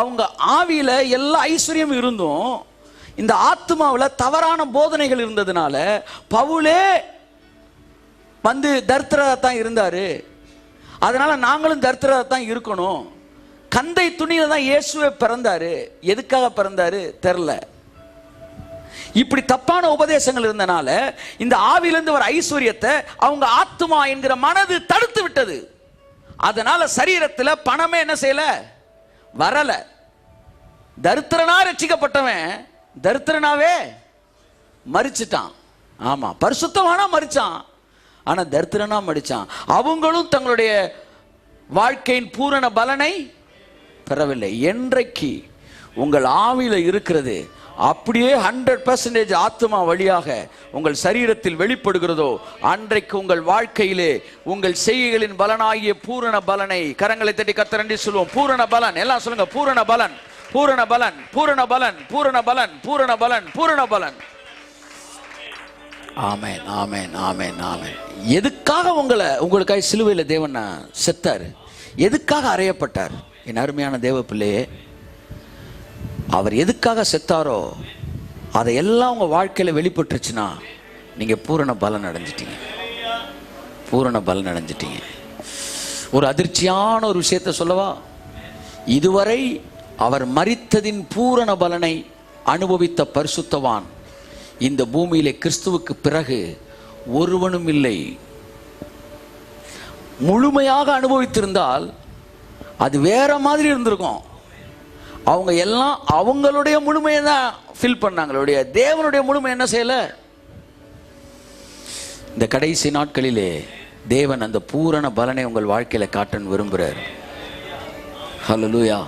அவங்க ஆவியில எல்லா ஐஸ்வர்யம் இருந்தும் இந்த ஆத்மாவில் தவறான போதனைகள் இருந்ததுனால பவுலே வந்து தரித்திரராக தான் இருந்தாரு. அதனால நாங்களும் தரித்திரராக தான் இருக்கணும். கந்தை துணியில தான் இயேசுவே பிறந்தாரு. எதுக்காக பிறந்தாரு தெரியல. இப்படி தப்பான உபதேசங்கள் இருந்தனால இந்த ஆவியிலிருந்து வர ஐஸ்வர்யத்தை அவங்க ஆத்மா என்கிற மனது தடுத்து விட்டது. அதனால சரீரத்தில் பணமே என்ன செய்யல, வரல. தரித்திரனா ரட்சிக்கப்பட்டவன் தரித்திரனாவே மரிச்சிட்டான். ஆமா, பரிசுத்தமானா மரிச்சான், ஆனா தரித்திரனா மரிச்சான். அவங்களும் தங்களுடைய வாழ்க்கையின் பூரண பலனை பெறவில்லை. என்றைக்கு உங்கள் ஆவியில இருக்கிறது அப்படியே 100% ஆத்மா வழியாக உங்கள் சரீரத்தில் வெளிப்படுகிறதோ அன்றைக்கு உங்கள் வாழ்க்கையிலே உங்கள் செய்கைகளின் பலனாகிய பூரண பலனை, கரங்களை தட்டி கர்த்தர் நன்றி சொல்லுவோம். பூரண பலன், எல்லாம் சொல்லுங்க. பூரண பலன், பூரண பலன், பூரண பலன், பூரண பலன், பூரண பலன், பூரண பலன். ஆமென், ஆமென், ஆமென், ஆமென். எதுக்காக உங்களுக்காக சிலுவையில தேவன் செத்தாரு? எதுக்காக அறையப்பட்டார்? என் அருமையான தேவ பிள்ளையே, அவர் எதுக்காக செத்தாரோ அதையெல்லாம் உங்க வாழ்க்கையில வெளிப்பட்டுருச்சுன்னா நீங்க பூரண பலன் அடைஞ்சிட்டீங்க. பூரண பலன் அடைஞ்சிட்டீங்க. ஒரு அதிர்ச்சியான ஒரு விஷயத்தை சொல்லவா? இதுவரை அவர் மரித்ததின் பூரண பலனை அனுபவித்த பரிசுத்தவான் இந்த பூமியிலே கிறிஸ்துவுக்கு பிறகு ஒருவனும் இல்லை. முழுமையாக அனுபவித்திருந்தால் அது வேற மாதிரி இருந்திருக்கும். அவங்க எல்லாம் அவங்களுடைய முழுமையை தான் ஃபில் பண்ணாங்களுடைய, தேவனுடைய முழுமை என்ன செய்யல. இந்த கடைசி நாட்களிலே தேவன் அந்த பூரண பலனை உங்கள் வாழ்க்கையில காட்டன்னு விரும்புகிறார். ஹல்லேலூயா.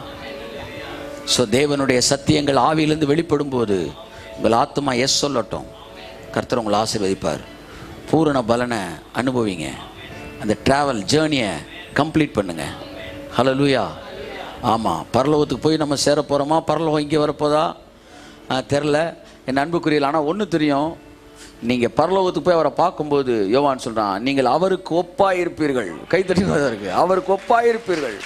ஸோ தேவனுடைய சத்தியங்கள் ஆவியிலிருந்து வெளிப்படும் போது உங்கள் ஆத்மா எஸ் சொல்லட்டும். கர்த்தர் உங்களை ஆசீர்வதிப்பார். பூரண பலனை அனுபவிங்க. அந்த டிராவல் ஜேர்னியை கம்ப்ளீட் பண்ணுங்க. ஹல்லேலூயா. ஆமாம், பரலோகத்துக்கு போய் நம்ம சேர போகிறோமா, பரலோகம் இங்கே வரப்போதா தெரில என் அன்புக்குரியல். ஆனால் ஒன்று தெரியும், நீங்கள் பரலோகத்துக்கு போய் அவரை பார்க்கும்போது யோவான் சொல்கிறான், நீங்கள் அவருக்கு ஒப்பாயிருப்பீர்கள். கைத்தறி இருக்கு, அவருக்கு ஒப்பாயிருப்பீர்கள்.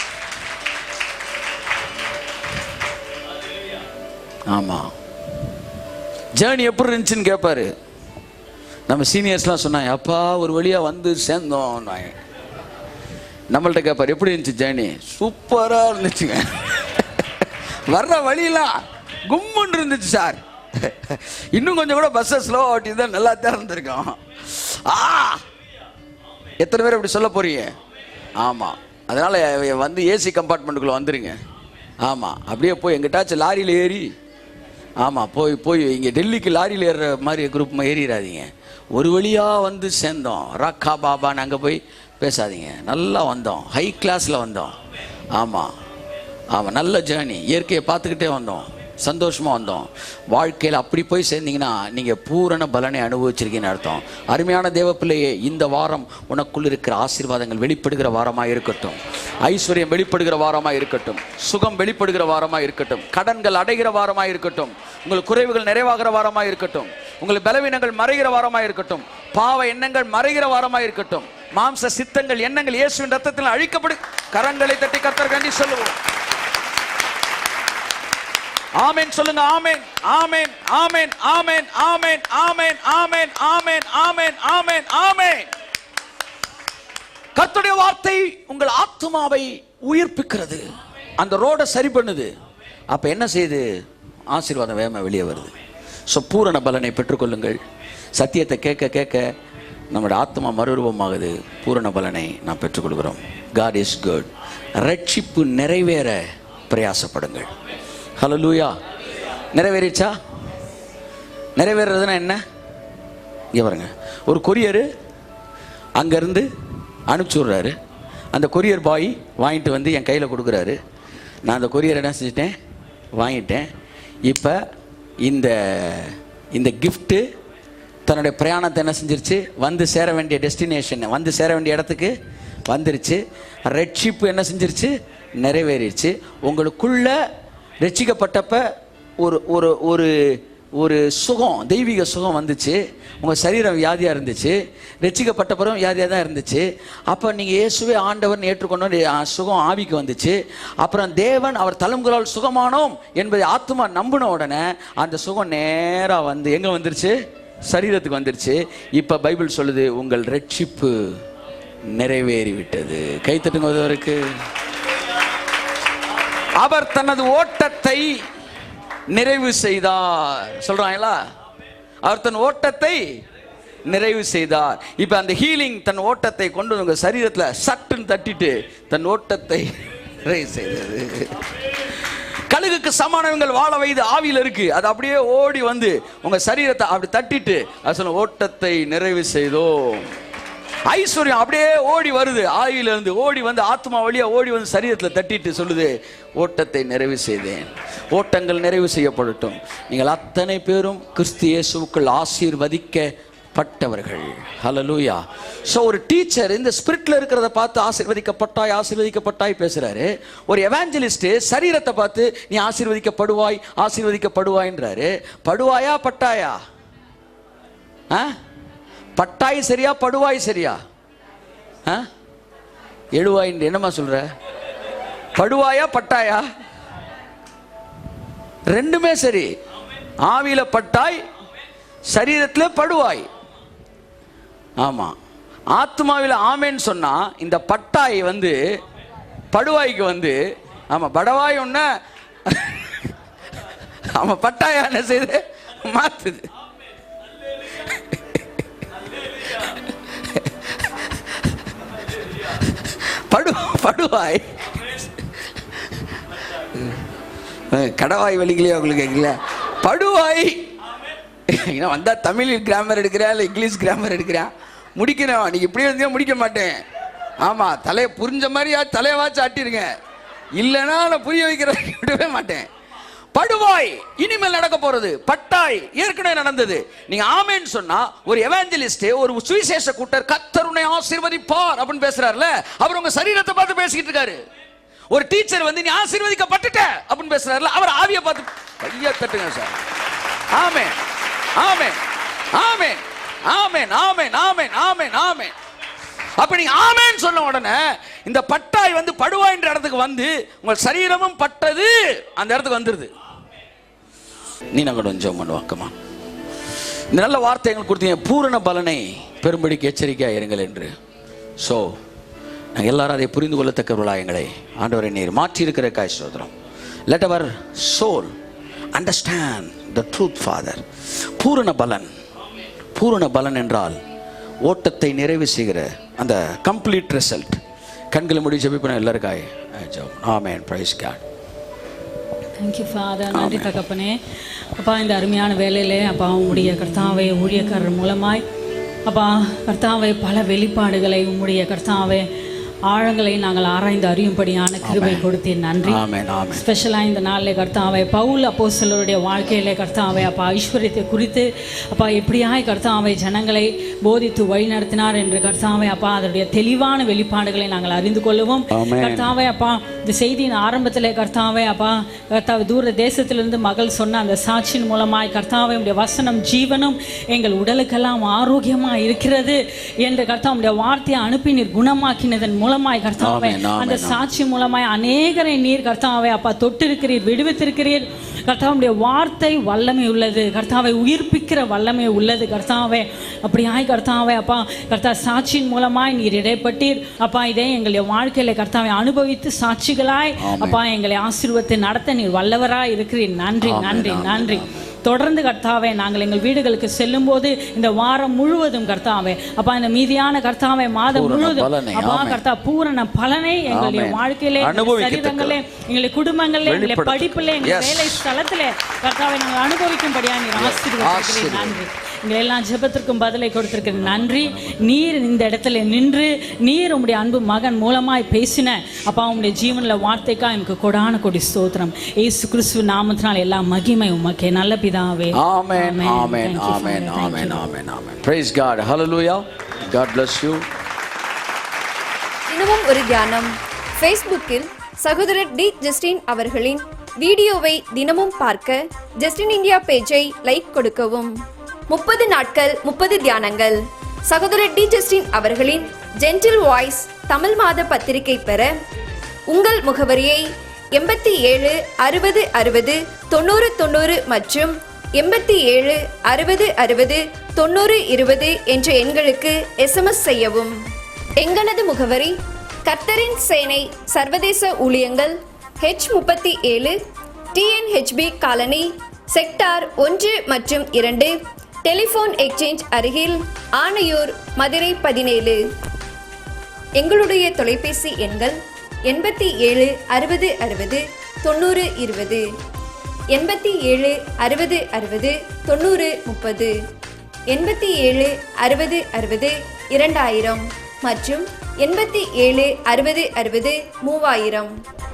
ஆமாம். ஜேர்னி எப்படி இருந்துச்சுன்னு கேட்பாரு. நம்ம சீனியர்ஸ்லாம் சொன்னாங்க, அப்பா ஒரு வழியாக வந்து சேர்ந்தோம். நம்மள்ட்ட கேட்பார், எப்படி இருந்துச்சு ஜேர்னி? சூப்பராக இருந்துச்சுங்க. வர்ற வழியெல்லாம் கும்முன்னு இருந்துச்சு சார். இன்னும் கொஞ்சம் கூட பஸ்ஸை ஸ்லோ ஓட்டி தான் நல்லா தான் இருந்திருக்கோம். எத்தனை பேர் அப்படி சொல்ல போறீங்க? ஆமாம். அதனால் வந்து ஏசி கம்பார்ட்மெண்ட்டுக்குள்ளே வந்துடுங்க. ஆமாம், அப்படியே போய் எங்கிட்டாச்சும் லாரியில் ஏறி, ஆமாம், போய் இங்கே டெல்லிக்கு லாரியில் ஏறுற மாதிரி குரூப் ஏறிடாதீங்க. ஒரு வழியாக வந்து சேர்ந்தோம், ராக்கா பாபான்னு அங்கே போய் பேசாதீங்க. நல்லா வந்தோம், ஹை கிளாஸில் வந்தோம். ஆமாம், ஆமாம், நல்ல ஜேர்னி, இயற்கையை பார்த்துக்கிட்டே வந்தோம், சந்தோஷமாக வந்தோம். வாழ்க்கையில் அப்படி போய் சேர்ந்தீங்கன்னா நீங்கள் பூரண பலனை அனுபவிச்சிருக்கீங்கன்னு அர்த்தம். அருமையான தேவ பிள்ளையே, இந்த வாரம் உனக்குள் இருக்கிற ஆசீர்வாதங்கள் வெளிப்படுகிற வாரமாக இருக்கட்டும். ஐஸ்வர்யம் வெளிப்படுகிற வாரமாக இருக்கட்டும். சுகம் வெளிப்படுகிற வாரமாக இருக்கட்டும். கடன்கள் அடைகிற வாரமாக இருக்கட்டும். உங்கள் குறைவுகள் நிறைவாகிற வாரமாக இருக்கட்டும். உங்கள் பலவீனங்கள் மறைகிற வாரமாக இருக்கட்டும். பாவ எண்ணங்கள் மறைகிற வாரமாக இருக்கட்டும். மாம்ச சித்தங்கள் எண்ணங்கள் இயேசுவின் ரத்தத்தில் அழிக்கப்படு. கரங்களை தட்டி கர்த்தர் நன்றி சொல்லுவோம். ஆமென் சொல்லுங்க. ஆமென், ஆமென், ஆமென், ஆமென், ஆமென், ஆமென், ஆமென், ஆமென், ஆமென், ஆமென், ஆமென். கர்த்தருடைய வார்த்தை உங்கள் ஆத்துமாவை உயிர்ப்பிக்கிறது. அந்த ரோட சரி பண்ணுது. அப்ப என்ன செய்யுது? ஆசீர்வாதம் வேகமாக வெளியே வருது. ஸோ பூரண பலனை பெற்றுக்கொள்ளுங்கள். சத்தியத்தை கேட்க கேட்க நம்முடைய ஆத்மா மறுரூபமாகுது. பூரண பலனை நாம் பெற்றுக்கொள்கிறோம். God is good. ரட்சிப்பு நிறைவேற பிரயாசப்படுங்கள். ஹல்லேலூயா. நிறைவேறிச்சா? நிறைவேறதுன்னா என்ன? இங்கே பாருங்க, ஒரு கொரியரு அங்கேருந்து அனுப்பிச்சி விட்றாரு. அந்த கொரியர் பாய் வாங்கிட்டு வந்து என் கையில் கொடுக்குறாரு. நான் அந்த கொரியர் என்ன செஞ்சிட்டேன்? வாங்கிட்டேன். இப்போ இந்த கிஃப்ட்டு தன்னுடைய பிரயாணத்தை என்ன செஞ்சிருச்சு? வந்து சேர வேண்டிய டெஸ்டினேஷன், வந்து சேர வேண்டிய இடத்துக்கு வந்துருச்சு. ரட்சிப்பு என்ன செஞ்சிருச்சு? நிறைவேறிடுச்சு. உங்களுக்குள்ள ரட்சிக்கப்பட்டப்ப ஒரு ஒரு ஒரு சுகம், தெய்வீக சுகம் வந்துச்சு. உங்கள் சரீரம் வியாதியாக இருந்துச்சு, ரட்சிக்கப்பட்ட பிறகு வியாதியாக தான் இருந்துச்சு. அப்போ நீங்கள் இயேசுவே ஆண்டவர்னு ஏற்றுக்கொண்டு சுகம் ஆவிக்கு வந்துச்சு. அப்புறம் தேவன் அவர் தழும்புகளால் சுகமானோம் என்பதை ஆத்மா நம்பின உடனே அந்த சுகம் நேராக வந்து எங்கே வந்துருச்சு? சரீரத்துக்கு வந்துருச்சு. இப்போ பைபிள் சொல்லுது, உங்கள் ரட்சிப்பு நிறைவேறிவிட்டது. கைத்தட்டுங்க. அவர் தனது ஓட்டத்தை நிறைவு செய்தார். சொல்றாங்களா? அவர் தன் ஓட்டத்தை நிறைவு செய்தார். இப்ப அந்த ஹீலிங் தன் ஓட்டத்தை கொண்டு உங்க சரீரத்துல சட்டுன்னு தட்டிட்டு தன் ஓட்டத்தை நிறைவு செய்தது. கழுகுக்கு சமானவங்கள் வாழ வைத்து ஆவியில் இருக்கு, அது அப்படியே ஓடி வந்து உங்க சரீரத்தை அப்படி தட்டிட்டு அது சொல்ல, ஓட்டத்தை நிறைவு செய்தோம். ஐஸ்வர்யம் அப்படியே ஓடி வருது, ஆவியிலிருந்து ஓடி வந்து ஆத்மா வழியா ஓடி வந்து சரீரத்தில் தட்டிட்டு சொல்லுது, ஓட்டத்தை நிறைவு செய்தேன். ஓட்டங்கள் நிறைவு செய்யப்படட்டும். நீங்கள் அத்தனை பேரும் கிறிஸ்து இயேசுவுக்குள் ஆசீர்வதிக்கப்பட்டவர்கள். ஹல்லேலூயா. ஸோ ஒரு டீச்சர் இந்த ஸ்பிரிட்ல இருக்கிறத பார்த்து ஆசீர்வதிக்கப்பட்டாய் பேசுறாரு. ஒரு எவாஞ்சலிஸ்ட் சரீரத்தை பார்த்து நீ ஆசீர்வதிக்கப்படுவாய்ன்றாரு. படுவாயா பட்டாயா? பட்டாய் சரியா படுவாய் சரியா? எழுவாய் என்னமா சொல்ற? படுவாயா பட்டாயா? ரெண்டுமே சரி. ஆவியில பட்டாய், சரீரத்தில் படுவாய். ஆமா, ஆத்மாவில் ஆமேன்னு சொன்னா இந்த பட்டாய் வந்து படுவாய்க்கு வந்து, ஆமா படவாய் ஒன்ன ஆமா பட்டாயா என்ன செய்யுது? மாத்துது. படுவாய் கடவாய் வலிக்கலையா உங்களுக்கு? கேட்கல. படுவாய் வந்தா தமிழ் கிராமர் எடுக்கிறேன், இல்லை இங்கிலீஷ் கிராமர் எடுக்கிறேன். முடிக்கணும். நீங்க இப்படி இருந்தீங்க முடிக்க மாட்டேன். ஆமா, தலையை புரிஞ்ச மாதிரி தலையவாச்சு ஆட்டிருங்க, இல்லைன்னா நான் புரிய வைக்கிறேன் விடவே மாட்டேன். படுவாய் இனிமேல் நடக்க போறது, பட்டாய் ஏற்கனவே நடந்தது. நீங்க ஆமேன்னு சொன்னா ஒரு எவாஞ்சலிஸ்ட், ஒரு சுவிசேஷ கூட்டர் கர்த்தர் உன்னை ஆசீர்வதிப்பார் அப்படின்னு பேசுறாருல, அவர் உங்க சரீரத்தை பார்த்து பேசிக்கிட்டு இருக்காரு. ஒரு டீச்சர் வந்து நீ ஆசீர்வதிக்கப்பட்டுட்ட அப்படின்னு பேசுறாருல, அவர் ஆவியை பார்த்து கையை தட்டுங்க சார். ஆமென் ஆமென் ஆமென் ஆமென் ஆமென் ஆமென் ஆமென் ஆமென். அப்ப நீங்க ஆமென் சொன்ன உடனே இந்த பட்டாய் வந்து படுவாய்ன்ற இடத்துக்கு வந்து உங்கள் சரீரமும் பட்டது அந்த இடத்துக்கு வந்துருது. நீ நாங்கள் கொஞ்சம் பண்ணுவாங்கம்மா. இந்த நல்ல வார்த்தை எங்களுக்கு கொடுத்தீங்க, பூரண பலனை பெரும்படிக்கு எச்சரிக்கையாக இருங்கள் என்று. ஸோ நாங்கள் எல்லாரும் அதை புரிந்து கொள்ளத்தக்கவர்களா எங்களை ஆண்டவரை நீர் மாற்றி இருக்கிற காய் சோதரம். Let our soul understand the truth Father. பூரண பலன். பூரண பலன் என்றால் ஓட்டத்தை நிறைவு செய்கிற அந்த கம்ப்ளீட் ரிசல்ட். கண்களை முடி ஜெபிப்போம் எல்லாருக்காய். Amen. Praise God. Thank you father. நன்றி தகப்பனே. அப்பா, இந்த அருமையான வேலையிலே அப்பா உம்முடைய கர்த்தாவை ஊழியக்காரர் மூலமாய் அப்பா கர்த்தாவை பல வெளிப்பாடுகளை உம்முடைய கர்த்தாவை ஆழங்களை நாங்கள் ஆராய்ந்து அறியும்படியான கிருபை கொடுத்தேன். நன்றி. ஸ்பெஷலாக இந்த நாளில் கர்த்தாவை பவுல் அப்போஸ்தலருடைய வாழ்க்கையிலே கர்த்தாவை அப்பா ஐஸ்வர்யத்தை குறித்து அப்பா எப்படியாய் கர்த்தாவை ஜனங்களை போதித்து வழி நடத்தினார் என்று கர்த்தாவை அப்பா அதனுடைய தெளிவான வெளிப்பாடுகளை நாங்கள் அறிந்து கொள்ளவும் கர்த்தாவை அப்பா இந்த செய்தியின் ஆரம்பத்தில் கர்த்தாவை அப்பா கர்த்தாவை தூர தேசத்திலிருந்து மகள் சொன்ன அந்த சாட்சியின் மூலமாய் கர்த்தாவை உடைய வசனம் ஜீவனும் எங்கள் உடலுக்கெல்லாம் ஆரோக்கியமாக இருக்கிறது என்று கர்த்தாவுடைய வார்த்தையை அனுப்பி நீர் குணமாக்கினதன் மூலமாய் கர்த்தாவே அந்த சாட்சி மூலமாய் அநேகரை நீர் கர்த்தாவே அப்பா தொட்டிருக்கிறீர், விடுவித்திருக்கிறீர். கர்த்தாவுடைய வார்த்தை வல்லமை உள்ளது, கர்த்தாவை உயிர்ப்பிக்கிற வல்லமை உள்ளது கர்த்தாவே. அப்படியாய் கர்த்தாவே அப்பா கர்த்தா சாட்சியின் மூலமாய் நீர் இடைப்பட்டீர் அப்பா. இதே எங்களுடைய வாழ்க்கையில கர்த்தாவை அனுபவித்து சாட்சிகளாய் அப்பா எங்களை ஆசீர்வத்தை நடத்த நீர் வல்லவராய் இருக்கிறீர். நன்றி நன்றி நன்றி. தொடர்ந்து கர்த்தாவே நாங்கள் எங்கள் வீடுகளுக்கு செல்லும் போது இந்த வாரம் முழுவதும் கர்த்தாவே அப்பா இந்த மீதியான கர்த்தாவே மாதம் முழுவதும் அப்பா கர்த்தா பூரண பலனை எங்களுடைய வாழ்க்கையிலே, சரீரங்களே, எங்களுடைய குடும்பங்களே, எங்களுடைய படிப்பிலே, எங்கள் வேலை ஸ்தலத்திலே கர்த்தாவை நாங்கள் அனுபவிக்கும்படியா நீர் ஆசீர்வதிக்கிறீர். நன்றி. எங்கள் எல்லா ஜெபத்திற்கும் பதிலை கொடுத்திருக்கிற நன்றி. நீர் இந்த இடத்துல நின்று நீர் உம்முடைய அன்பு மகன் மூலமாய் பேசின அப்பா உம்முடைய ஜீவனில் வார்த்தைக்கா எனக்கு கொடான கொடி ஸ்தோத்திரம். இயேசு கிறிஸ்து நாமத்தினால் எல்லா மகிமை உமக்கே. நல்ல பிதாவே. ஆமென் ஆமென் ஆமென் ஆமென் ஆமென் ஆமென். Praise God. Hallelujah. God bless you. இன்னும் ஒரு தியானம். ஃபேஸ்புக்கில் சகோதரர் டி ஜஸ்டின் அவர்களின் வீடியோவை தினமும் பார்க்க ஜஸ்டின் இந்தியா பேஜை லைக் கொடுக்கவும். 30 நாட்கள் 30 தியானங்கள். சகோதரர் டி ஜஸ்டின் அவர்களின் ஜென்டில் வாய்ஸ் தமிழ் மாத பத்திரிகை பெற உங்கள் முகவரியை 87 60 60 90 90 மற்றும் 87 60 60 90 20 என்ற எண்களுக்கு SMS செய்யவும். எங்களது முகவரி கர்த்தரின் சேனை சர்வதேச ஊழியங்கள் H37 TNHB காலனி செக்டார் 1 மற்றும் 2 டெலிஃபோன் எக்ஸ்சேஞ்ச் அருகில் ஆனையூர் மதுரை 17. எங்களுடைய தொலைபேசி எண்கள் 87 60 60 90 20 87 60 60 90 30 87 60 60 2000 மற்றும் 87 60 60 3000.